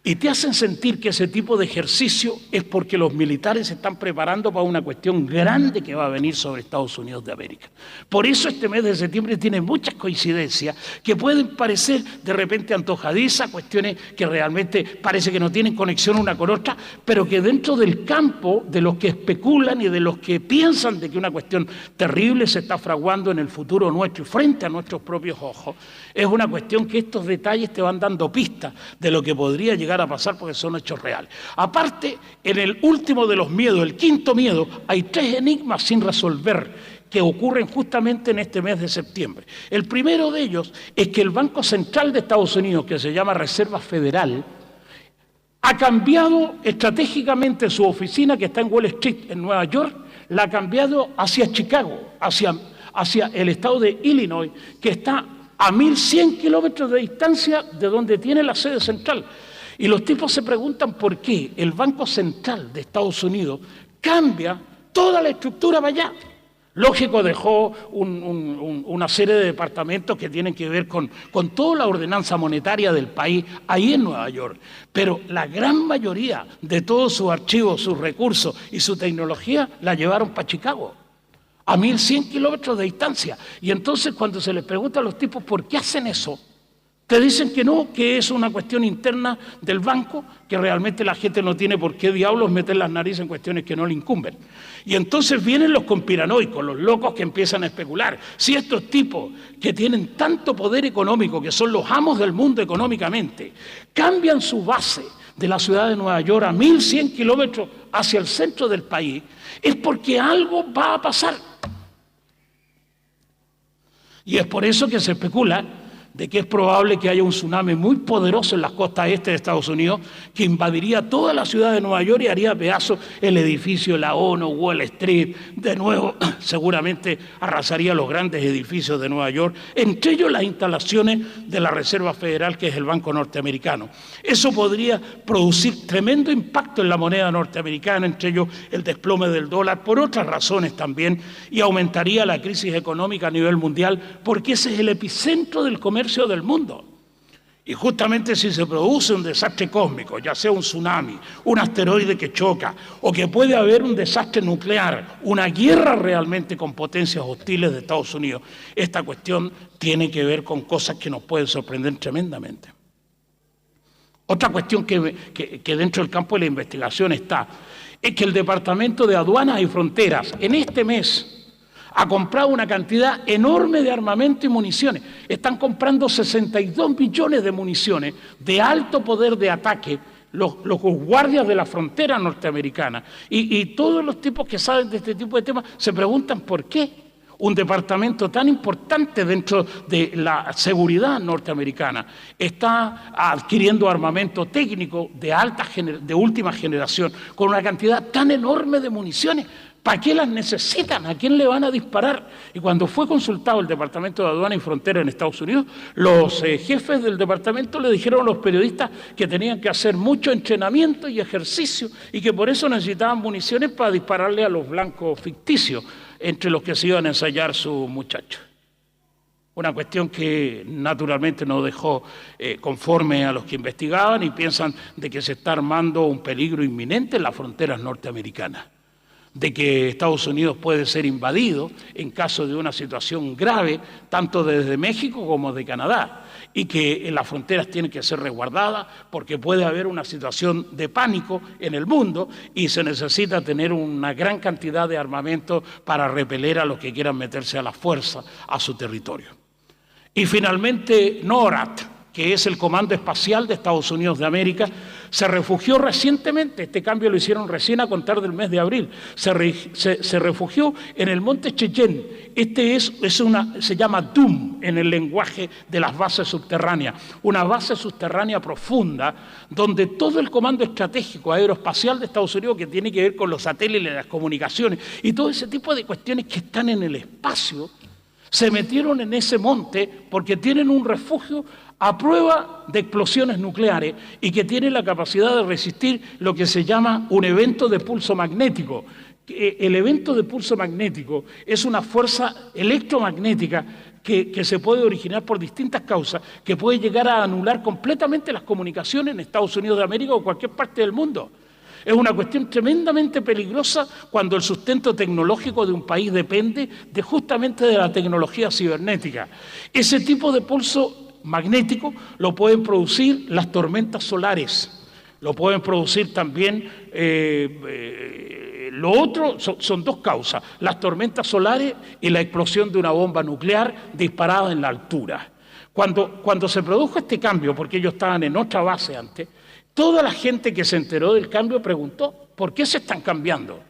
Y te hacen sentir que ese tipo de ejercicio es porque los militares se están preparando para una cuestión grande que va a venir sobre Estados Unidos de América. Por eso este mes de septiembre tiene muchas coincidencias que pueden parecer de repente antojadizas, cuestiones que realmente parece que no tienen conexión una con otra, pero que dentro del campo de los que especulan y de los que piensan de que una cuestión terrible se está fraguando en el futuro nuestro y frente a nuestros propios ojos, es una cuestión que estos detalles te van dando pistas de lo que podría llegar a pasar porque son hechos reales. Aparte, en el último de los miedos, el quinto miedo, hay 3 enigmas sin resolver que ocurren justamente en este mes de septiembre. El primero de ellos es que el Banco Central de Estados Unidos, que se llama Reserva Federal, ha cambiado estratégicamente su oficina, que está en Wall Street, en Nueva York, la ha cambiado hacia Chicago, hacia el estado de Illinois, que está a 1.100 kilómetros de distancia de donde tiene la sede central. Y los tipos se preguntan por qué el Banco Central de Estados Unidos cambia toda la estructura para allá. Lógico, dejó una serie de departamentos que tienen que ver con toda la ordenanza monetaria del país ahí en Nueva York. Pero la gran mayoría de todos sus archivos, sus recursos y su tecnología la llevaron para Chicago, a 1.100 kilómetros de distancia. Y entonces cuando se les pregunta a los tipos por qué hacen eso, te dicen que no, que es una cuestión interna del banco, que realmente la gente no tiene por qué diablos meter las narices en cuestiones que no le incumben. Y entonces vienen los conspiranoicos, los locos que empiezan a especular. Si estos tipos que tienen tanto poder económico, que son los amos del mundo económicamente, cambian su base de la ciudad de Nueva York a 1.100 kilómetros hacia el centro del país, es porque algo va a pasar. Y es por eso que se especula de que es probable que haya un tsunami muy poderoso en las costas este de Estados Unidos que invadiría toda la ciudad de Nueva York y haría pedazos el edificio de la ONU, Wall Street, de nuevo seguramente arrasaría los grandes edificios de Nueva York, entre ellos las instalaciones de la Reserva Federal, que es el Banco Norteamericano. Eso podría producir tremendo impacto en la moneda norteamericana, entre ellos el desplome del dólar, por otras razones también, y aumentaría la crisis económica a nivel mundial, porque ese es el epicentro del comercio del mundo. Y justamente si se produce un desastre cósmico, ya sea un tsunami, un asteroide que choca, o que puede haber un desastre nuclear, una guerra realmente con potencias hostiles de Estados Unidos, esta cuestión tiene que ver con cosas que nos pueden sorprender tremendamente. Otra cuestión que dentro del campo de la investigación está, es que el Departamento de Aduanas y Fronteras en este mes ha comprado una cantidad enorme de armamento y municiones. Están comprando 62 millones de municiones de alto poder de ataque, los guardias de la frontera norteamericana. Y todos los tipos que saben de este tipo de temas se preguntan por qué un departamento tan importante dentro de la seguridad norteamericana está adquiriendo armamento técnico de última generación con una cantidad tan enorme de municiones. ¿Para qué las necesitan? ¿A quién le van a disparar? Y cuando fue consultado el Departamento de Aduana y Frontera en Estados Unidos, los jefes del departamento le dijeron a los periodistas que tenían que hacer mucho entrenamiento y ejercicio y que por eso necesitaban municiones para dispararle a los blancos ficticios, entre los que se iban a ensayar sus muchachos. Una cuestión que naturalmente no dejó conforme a los que investigaban y piensan de que se está armando un peligro inminente en las fronteras norteamericanas, de que Estados Unidos puede ser invadido en caso de una situación grave, tanto desde México como de Canadá, y que las fronteras tienen que ser resguardadas porque puede haber una situación de pánico en el mundo y se necesita tener una gran cantidad de armamento para repeler a los que quieran meterse a la fuerza a su territorio. Y finalmente NORAD, que es el Comando Espacial de Estados Unidos de América, se refugió recientemente, este cambio lo hicieron recién a contar del mes de abril, se refugió en el monte Cheyenne. Se llama DOOM en el lenguaje de las bases subterráneas, una base subterránea profunda donde todo el comando estratégico aeroespacial de Estados Unidos, que tiene que ver con los satélites, las comunicaciones y todo ese tipo de cuestiones que están en el espacio, se metieron en ese monte porque tienen un refugio a prueba de explosiones nucleares y que tiene la capacidad de resistir lo que se llama un evento de pulso magnético. El evento de pulso magnético es una fuerza electromagnética que se puede originar por distintas causas, que puede llegar a anular completamente las comunicaciones en Estados Unidos de América o cualquier parte del mundo. Es una cuestión tremendamente peligrosa cuando el sustento tecnológico de un país depende justamente de la tecnología cibernética. Ese tipo de pulso magnético lo pueden producir las tormentas solares, lo pueden producir también, lo otro son dos causas, las tormentas solares y la explosión de una bomba nuclear disparada en la altura. Cuando se produjo este cambio, porque ellos estaban en otra base antes, toda la gente que se enteró del cambio preguntó, ¿por qué se están cambiando?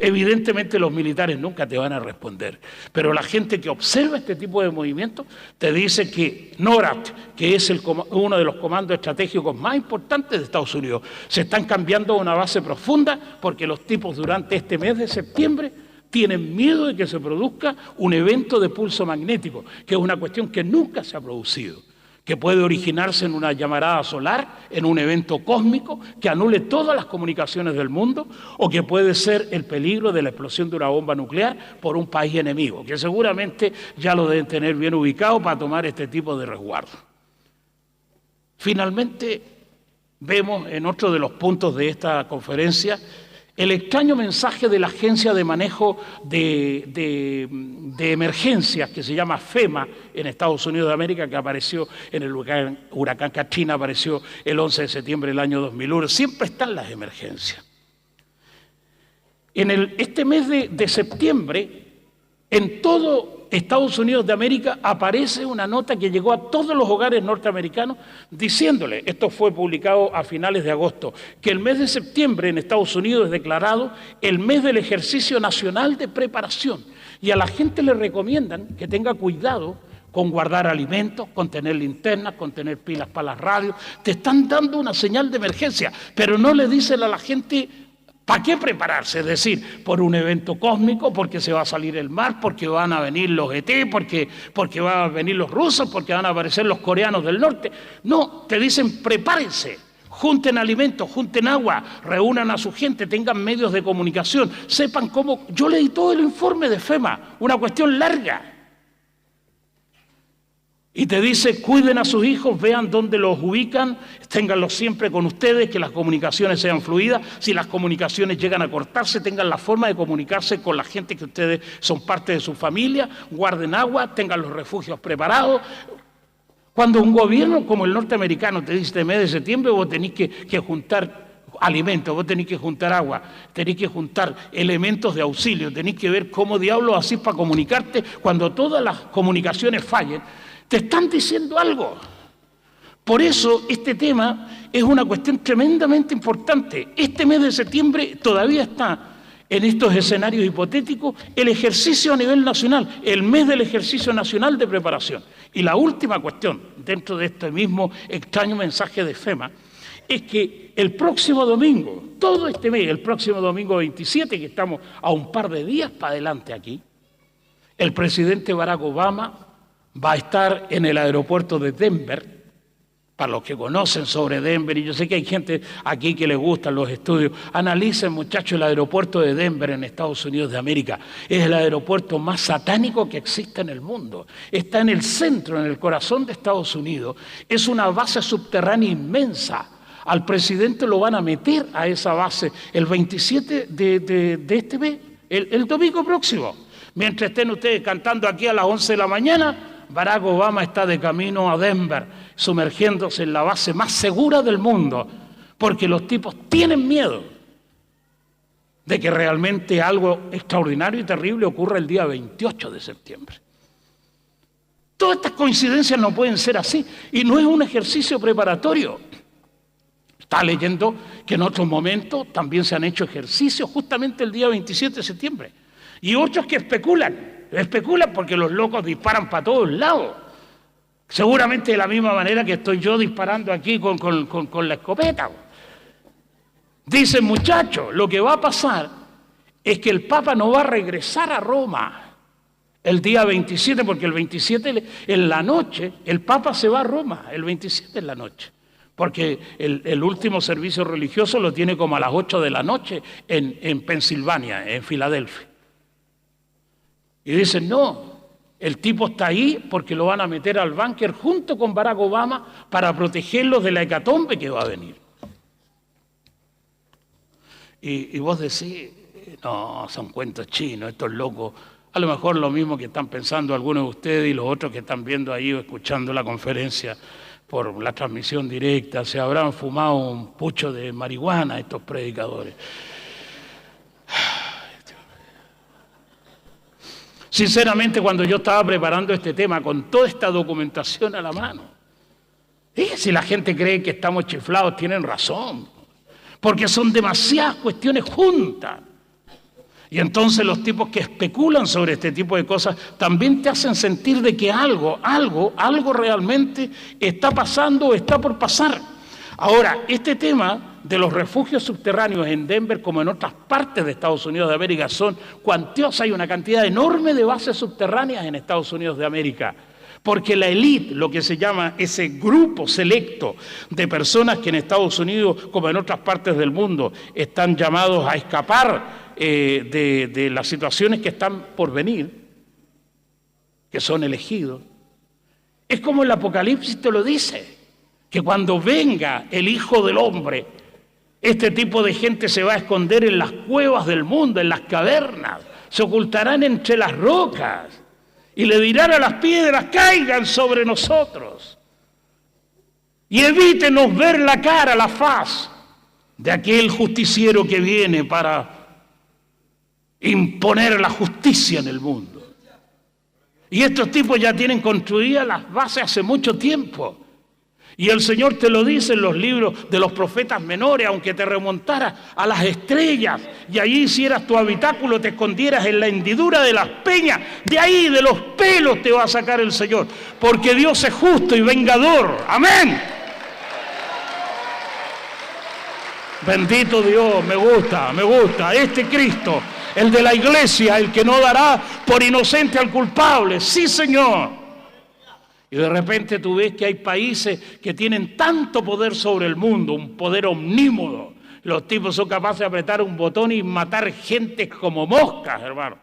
Evidentemente los militares nunca te van a responder, pero la gente que observa este tipo de movimientos te dice que NORAD, que es uno de los comandos estratégicos más importantes de Estados Unidos, se están cambiando a una base profunda porque los tipos durante este mes de septiembre tienen miedo de que se produzca un evento de pulso magnético, que es una cuestión que nunca se ha producido, que puede originarse en una llamarada solar, en un evento cósmico que anule todas las comunicaciones del mundo, o que puede ser el peligro de la explosión de una bomba nuclear por un país enemigo, que seguramente ya lo deben tener bien ubicado para tomar este tipo de resguardo. Finalmente, vemos en otro de los puntos de esta conferencia el extraño mensaje de la Agencia de Manejo de Emergencias, que se llama FEMA en Estados Unidos de América, que apareció en el huracán Katrina, apareció el 11 de septiembre del año 2001. Siempre están las emergencias. En este mes de septiembre, en todo Estados Unidos de América aparece una nota que llegó a todos los hogares norteamericanos diciéndole, esto fue publicado a finales de agosto, que el mes de septiembre en Estados Unidos es declarado el mes del ejercicio nacional de preparación. Y a la gente le recomiendan que tenga cuidado con guardar alimentos, con tener linternas, con tener pilas para las radios. Te están dando una señal de emergencia, pero no le dicen a la gente ¿para qué prepararse? Es decir, por un evento cósmico, porque se va a salir el mar, porque van a venir los ET, porque van a venir los rusos, porque van a aparecer los coreanos del norte. No, te dicen prepárense, junten alimentos, junten agua, reúnan a su gente, tengan medios de comunicación, sepan cómo. Yo leí todo el informe de FEMA, una cuestión larga. Y te dice, cuiden a sus hijos, vean dónde los ubican, ténganlos siempre con ustedes, que las comunicaciones sean fluidas. Si las comunicaciones llegan a cortarse, tengan la forma de comunicarse con la gente que ustedes son parte de su familia, guarden agua, tengan los refugios preparados. Cuando un gobierno como el norteamericano te dice, este mes de septiembre vos tenés que juntar alimentos, vos tenés que juntar agua, tenés que juntar elementos de auxilio, tenés que ver cómo diablos así para comunicarte cuando todas las comunicaciones fallen, te están diciendo algo. Por eso este tema es una cuestión tremendamente importante. Este mes de septiembre todavía está en estos escenarios hipotéticos el ejercicio a nivel nacional, el mes del ejercicio nacional de preparación. Y la última cuestión, dentro de este mismo extraño mensaje de FEMA, es que el próximo domingo, todo este mes, el próximo domingo 27, que estamos a un par de días para adelante aquí, el presidente Barack Obama va a estar en el aeropuerto de Denver. Para los que conocen sobre Denver, y yo sé que hay gente aquí que le gustan los estudios, analicen, muchachos, el aeropuerto de Denver en Estados Unidos de América. Es el aeropuerto más satánico que existe en el mundo. Está en el centro, en el corazón de Estados Unidos. Es una base subterránea inmensa. Al presidente lo van a meter a esa base el 27 de este mes, el domingo próximo. Mientras estén ustedes cantando aquí a las 11 de la mañana, Barack Obama está de camino a Denver, sumergiéndose en la base más segura del mundo, porque los tipos tienen miedo de que realmente algo extraordinario y terrible ocurra el día 28 de septiembre. Todas estas coincidencias no pueden ser así, y no es un ejercicio preparatorio. Está leyendo que en otros momentos también se han hecho ejercicios justamente el día 27 de septiembre, y otros que especulan porque los locos disparan para todos lados. Seguramente de la misma manera que estoy yo disparando aquí con la escopeta. Dicen, muchachos, lo que va a pasar es que el Papa no va a regresar a Roma el día 27, porque el 27 en la noche, el Papa se va a Roma, el 27 en la noche. Porque el último servicio religioso lo tiene como a las 8 de la noche en Pensilvania, en Filadelfia. Y dicen, no, el tipo está ahí porque lo van a meter al búnker junto con Barack Obama para protegerlos de la hecatombe que va a venir. Y vos decís, no, son cuentos chinos, estos locos. A lo mejor lo mismo que están pensando algunos de ustedes y los otros que están viendo ahí o escuchando la conferencia por la transmisión directa, se habrán fumado un pucho de marihuana estos predicadores. Sinceramente, cuando yo estaba preparando este tema con toda esta documentación a la mano, si la gente cree que estamos chiflados, tienen razón, porque son demasiadas cuestiones juntas. Y entonces los tipos que especulan sobre este tipo de cosas también te hacen sentir de que algo realmente está pasando o está por pasar. Ahora, este tema de los refugios subterráneos en Denver, como en otras partes de Estados Unidos de América, son cuantiosas. Hay una cantidad enorme de bases subterráneas en Estados Unidos de América. Porque la élite, lo que se llama ese grupo selecto de personas que en Estados Unidos, como en otras partes del mundo, están llamados a escapar de las situaciones que están por venir, que son elegidos. Es como el Apocalipsis te lo dice, que cuando venga el Hijo del Hombre, este tipo de gente se va a esconder en las cuevas del mundo, en las cavernas, se ocultarán entre las rocas. Y le dirán a las piedras, caigan sobre nosotros. Y evítenos ver la cara, la faz de aquel justiciero que viene para imponer la justicia en el mundo. Y estos tipos ya tienen construidas las bases hace mucho tiempo. Y el Señor te lo dice en los libros de los profetas menores, aunque te remontaras a las estrellas y allí hicieras tu habitáculo, te escondieras en la hendidura de las peñas, de ahí, de los pelos te va a sacar el Señor, porque Dios es justo y vengador. ¡Amén! Bendito Dios, me gusta. Este Cristo, el de la iglesia, el que no dará por inocente al culpable. ¡Sí, Señor! Y de repente tú ves que hay países que tienen tanto poder sobre el mundo, un poder omnímodo. Los tipos son capaces de apretar un botón y matar gente como moscas, hermano.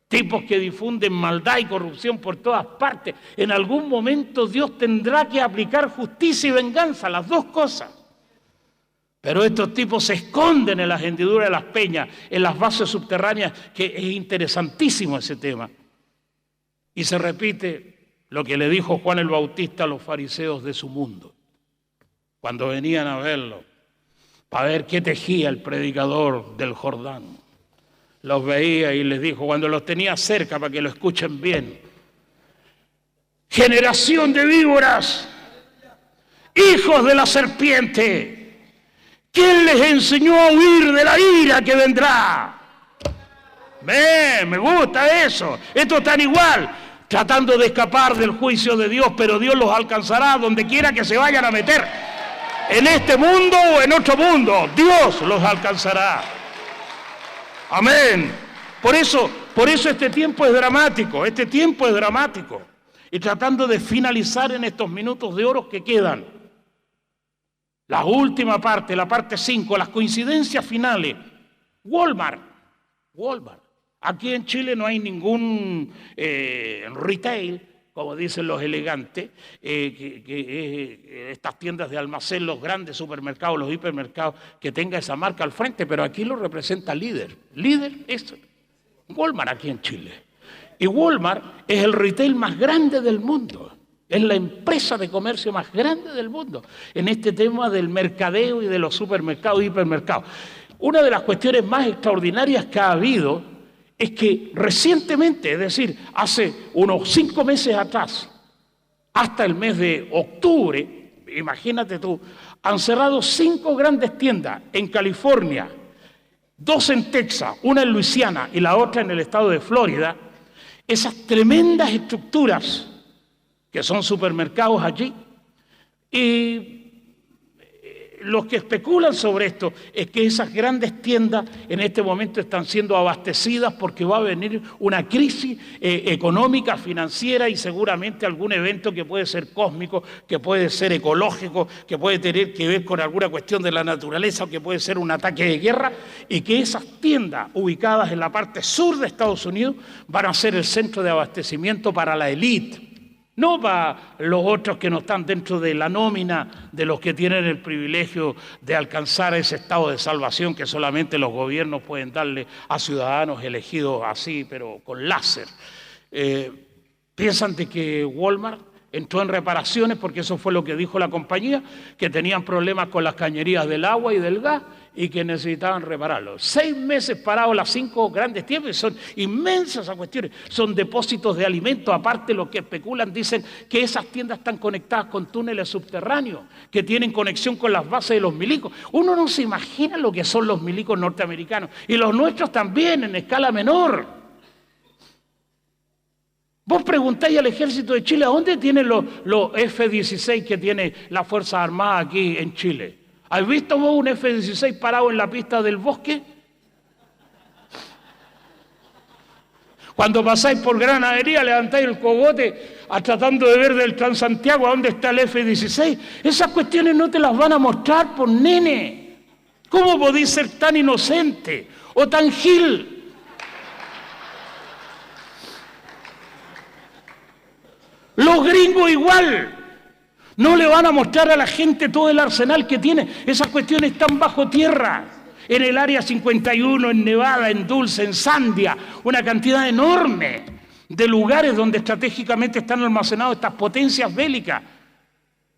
Tipos que difunden maldad y corrupción por todas partes. En algún momento Dios tendrá que aplicar justicia y venganza, las dos cosas. Pero estos tipos se esconden en las hendiduras de las peñas, en las bases subterráneas, que es interesantísimo ese tema. Y se repite lo que le dijo Juan el Bautista a los fariseos de su mundo, cuando venían a verlo, para ver qué tejía el predicador del Jordán. Los veía y les dijo, cuando los tenía cerca, para que lo escuchen bien: generación de víboras, hijos de la serpiente, ¿quién les enseñó a huir de la ira que vendrá? Me gusta eso. Estos están igual, tratando de escapar del juicio de Dios, pero Dios los alcanzará donde quiera que se vayan a meter. En este mundo o en otro mundo, Dios los alcanzará. Amén. Por eso este tiempo es dramático, Y tratando de finalizar en estos minutos de oro que quedan, la última parte, la parte 5, las coincidencias finales. Walmart. Aquí en Chile no hay ningún retail, como dicen los elegantes, estas tiendas de almacén, los grandes supermercados, los hipermercados, que tenga esa marca al frente, pero aquí lo representa Líder. Líder es Walmart aquí en Chile. Y Walmart es el retail más grande del mundo. Es la empresa de comercio más grande del mundo en este tema del mercadeo y de los supermercados y hipermercados. Una de las cuestiones más extraordinarias que ha habido es que recientemente, es decir, hace unos 5 meses atrás, hasta el mes de octubre, imagínate tú, han cerrado 5 grandes tiendas en California, 2 en Texas, una en Luisiana y la otra en el estado de Florida. Esas tremendas estructuras que son supermercados allí. Y los que especulan sobre esto es que esas grandes tiendas en este momento están siendo abastecidas porque va a venir una crisis económica, financiera y seguramente algún evento que puede ser cósmico, que puede ser ecológico, que puede tener que ver con alguna cuestión de la naturaleza o que puede ser un ataque de guerra, y que esas tiendas ubicadas en la parte sur de Estados Unidos van a ser el centro de abastecimiento para la élite. No para los otros que no están dentro de la nómina de los que tienen el privilegio de alcanzar ese estado de salvación que solamente los gobiernos pueden darle a ciudadanos elegidos así, pero con láser. Piensan de que Walmart entró en reparaciones porque eso fue lo que dijo la compañía, que tenían problemas con las cañerías del agua y del gas y que necesitaban repararlo. 6 meses parados las 5 grandes tiendas, son inmensas esas cuestiones, son depósitos de alimentos. Aparte, los que especulan dicen que esas tiendas están conectadas con túneles subterráneos, que tienen conexión con las bases de los milicos. Uno no se imagina lo que son los milicos norteamericanos, y los nuestros también en escala menor. Vos preguntáis al Ejército de Chile, ¿a dónde tienen los F-16 que tiene las Fuerzas Armadas aquí en Chile? ¿Has visto vos un F-16 parado en la pista del Bosque? Cuando pasáis por Granadería, levantáis el cogote tratando de ver del Transantiago a dónde está el F-16. Esas cuestiones no te las van a mostrar, por nene. ¿Cómo podéis ser tan inocente o tan gil? Los gringos igual. No le van a mostrar a la gente todo el arsenal que tiene. Esas cuestiones están bajo tierra. En el Área 51, en Nevada, en Dulce, en Sandia. Una cantidad enorme de lugares donde estratégicamente están almacenadas estas potencias bélicas.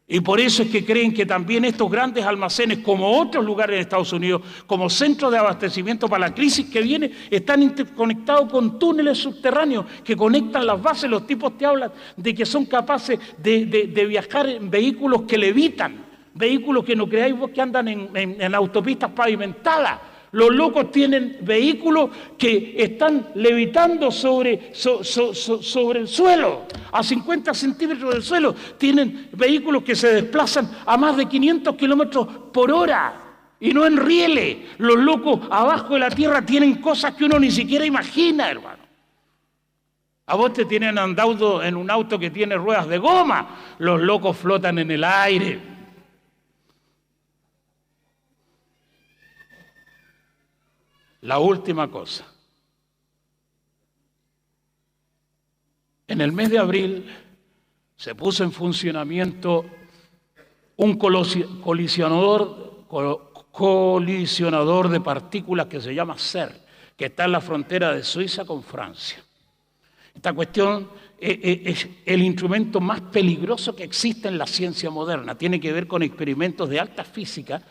Y por eso es que creen que también estos grandes almacenes, como otros lugares en Estados Unidos, como centros de abastecimiento para la crisis que viene, están interconectados con túneles subterráneos que conectan las bases. Los tipos te hablan de que son capaces de viajar en vehículos que levitan, vehículos que no creáis vos que andan en autopistas pavimentadas. Los locos tienen vehículos que están levitando sobre el suelo, a 50 centímetros del suelo. Tienen vehículos que se desplazan a más de 500 kilómetros por hora y no en rieles. Los locos abajo de la tierra tienen cosas que uno ni siquiera imagina, hermano. A vos te tienen andado en un auto que tiene ruedas de goma. Los locos flotan en el aire. La última cosa. En el mes de abril se puso en funcionamiento un colisionador de partículas que se llama CERN, que está en la frontera de Suiza con Francia. Esta cuestión es el instrumento más peligroso que existe en la ciencia moderna. Tiene que ver con experimentos de alta física,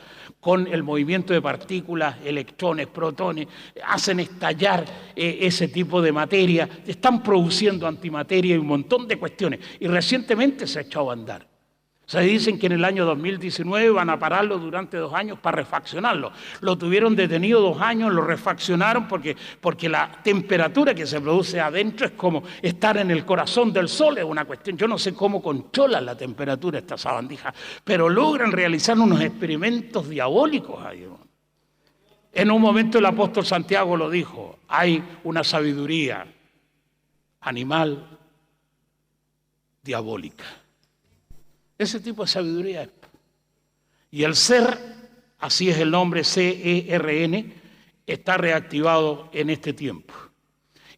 con el movimiento de partículas, electrones, protones, hacen estallar ese tipo de materia, están produciendo antimateria y un montón de cuestiones. Y recientemente se ha echado a andar. Se dicen que en el año 2019 van a pararlo durante 2 años para refaccionarlo. Lo tuvieron detenido 2 años, lo refaccionaron porque la temperatura que se produce adentro es como estar en el corazón del sol, es una cuestión. Yo no sé cómo controlan la temperatura esta sabandija, pero logran realizar unos experimentos diabólicos ahí. En un momento el apóstol Santiago lo dijo, hay una sabiduría animal diabólica. Ese tipo de sabiduría. Y el ser, así es el nombre, CERN, está reactivado en este tiempo.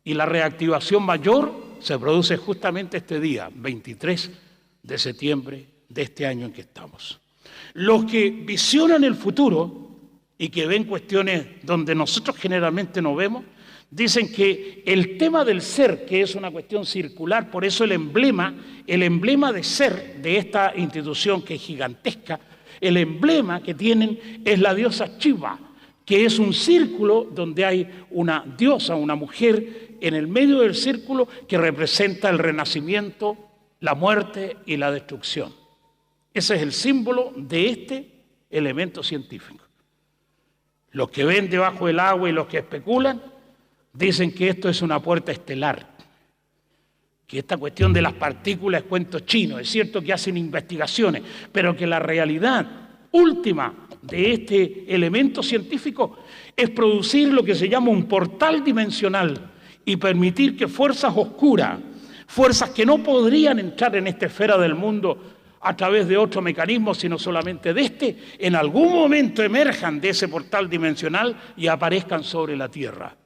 Y la reactivación mayor se produce justamente este día, 23 de septiembre de este año en que estamos. Los que visionan el futuro y que ven cuestiones donde nosotros generalmente no vemos, dicen que el tema del ser, que es una cuestión circular, por eso el emblema de ser de esta institución que es gigantesca, el emblema que tienen es la diosa Shiva, que es un círculo donde hay una diosa, una mujer, en el medio del círculo que representa el renacimiento, la muerte y la destrucción. Ese es el símbolo de este elemento científico. Los que ven debajo del agua y los que especulan, dicen que esto es una puerta estelar, que esta cuestión de las partículas es cuento chino. Es cierto que hacen investigaciones, pero que la realidad última de este elemento científico es producir lo que se llama un portal dimensional y permitir que fuerzas oscuras, fuerzas que no podrían entrar en esta esfera del mundo a través de otro mecanismo, sino solamente de este, en algún momento emerjan de ese portal dimensional y aparezcan sobre la Tierra,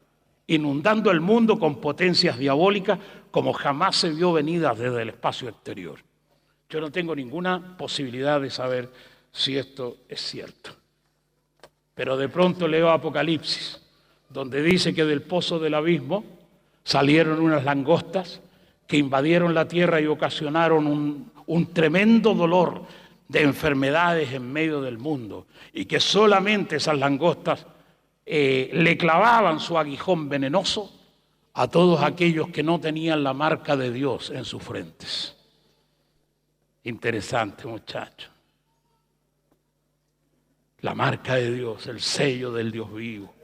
inundando el mundo con potencias diabólicas como jamás se vio venidas desde el espacio exterior. Yo no tengo ninguna posibilidad de saber si esto es cierto. Pero de pronto leo Apocalipsis, donde dice que del pozo del abismo salieron unas langostas que invadieron la tierra y ocasionaron un tremendo dolor de enfermedades en medio del mundo, y que solamente esas langostas le clavaban su aguijón venenoso a todos aquellos que no tenían la marca de Dios en sus frentes. Interesante, muchachos. La marca de Dios, el sello del Dios vivo.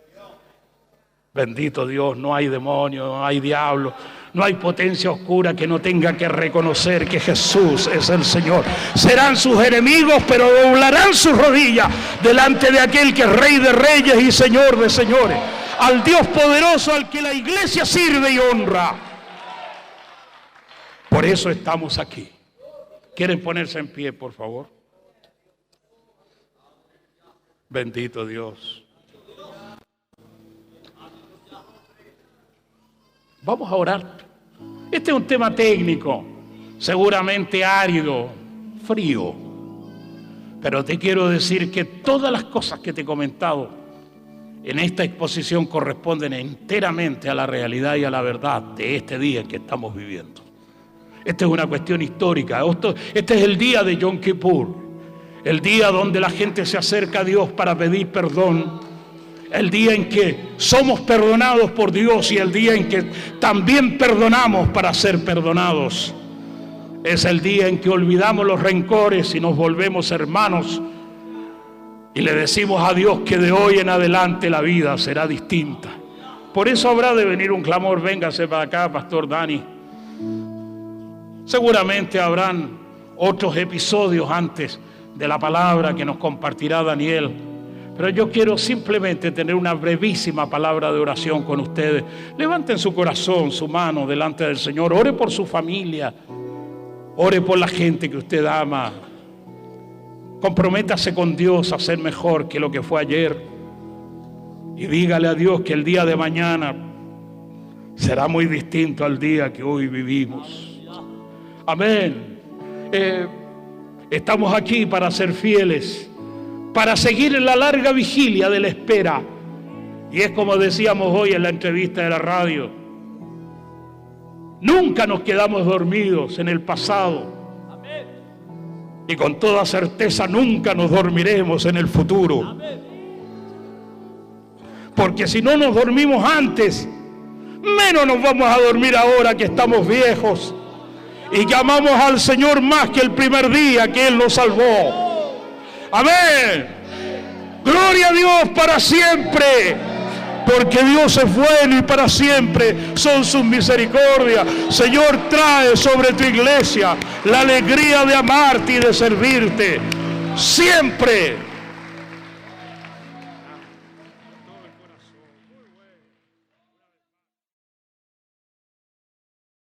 Bendito Dios, no hay demonio, no hay diablo, no hay potencia oscura que no tenga que reconocer que Jesús es el Señor. Serán sus enemigos, pero doblarán sus rodillas delante de aquel que es Rey de reyes y Señor de señores. Al Dios poderoso al que la iglesia sirve y honra. Por eso estamos aquí. ¿Quieren ponerse en pie, por favor? Bendito Dios. Vamos a orar. Este es un tema técnico, seguramente árido, frío. Pero te quiero decir que todas las cosas que te he comentado en esta exposición corresponden enteramente a la realidad y a la verdad de este día en que estamos viviendo. Esta es una cuestión histórica. Este es el día de Yom Kippur, el día donde la gente se acerca a Dios para pedir perdón. El día en que somos perdonados por Dios y el día en que también perdonamos para ser perdonados. Es el día en que olvidamos los rencores y nos volvemos hermanos y le decimos a Dios que de hoy en adelante la vida será distinta. Por eso habrá de venir un clamor: véngase para acá, Pastor Dani. Seguramente habrán otros episodios antes de la palabra que nos compartirá Daniel. Pero yo quiero simplemente tener una brevísima palabra de oración con ustedes. Levanten su corazón, su mano delante del Señor. Ore por su familia. Ore por la gente que usted ama. Comprométase con Dios a ser mejor que lo que fue ayer. Y dígale a Dios que el día de mañana será muy distinto al día que hoy vivimos. Amén. Estamos aquí para ser fieles, para seguir en la larga vigilia de la espera. Y es como decíamos hoy en la entrevista de la radio: nunca nos quedamos dormidos en el pasado. Y con toda certeza nunca nos dormiremos en el futuro. Porque si no nos dormimos antes, menos nos vamos a dormir ahora que estamos viejos y que amamos al Señor más que el primer día que Él nos salvó. Amén. Gloria a Dios para siempre, porque Dios es bueno y para siempre son sus misericordias. Señor, trae sobre tu iglesia la alegría de amarte y de servirte siempre.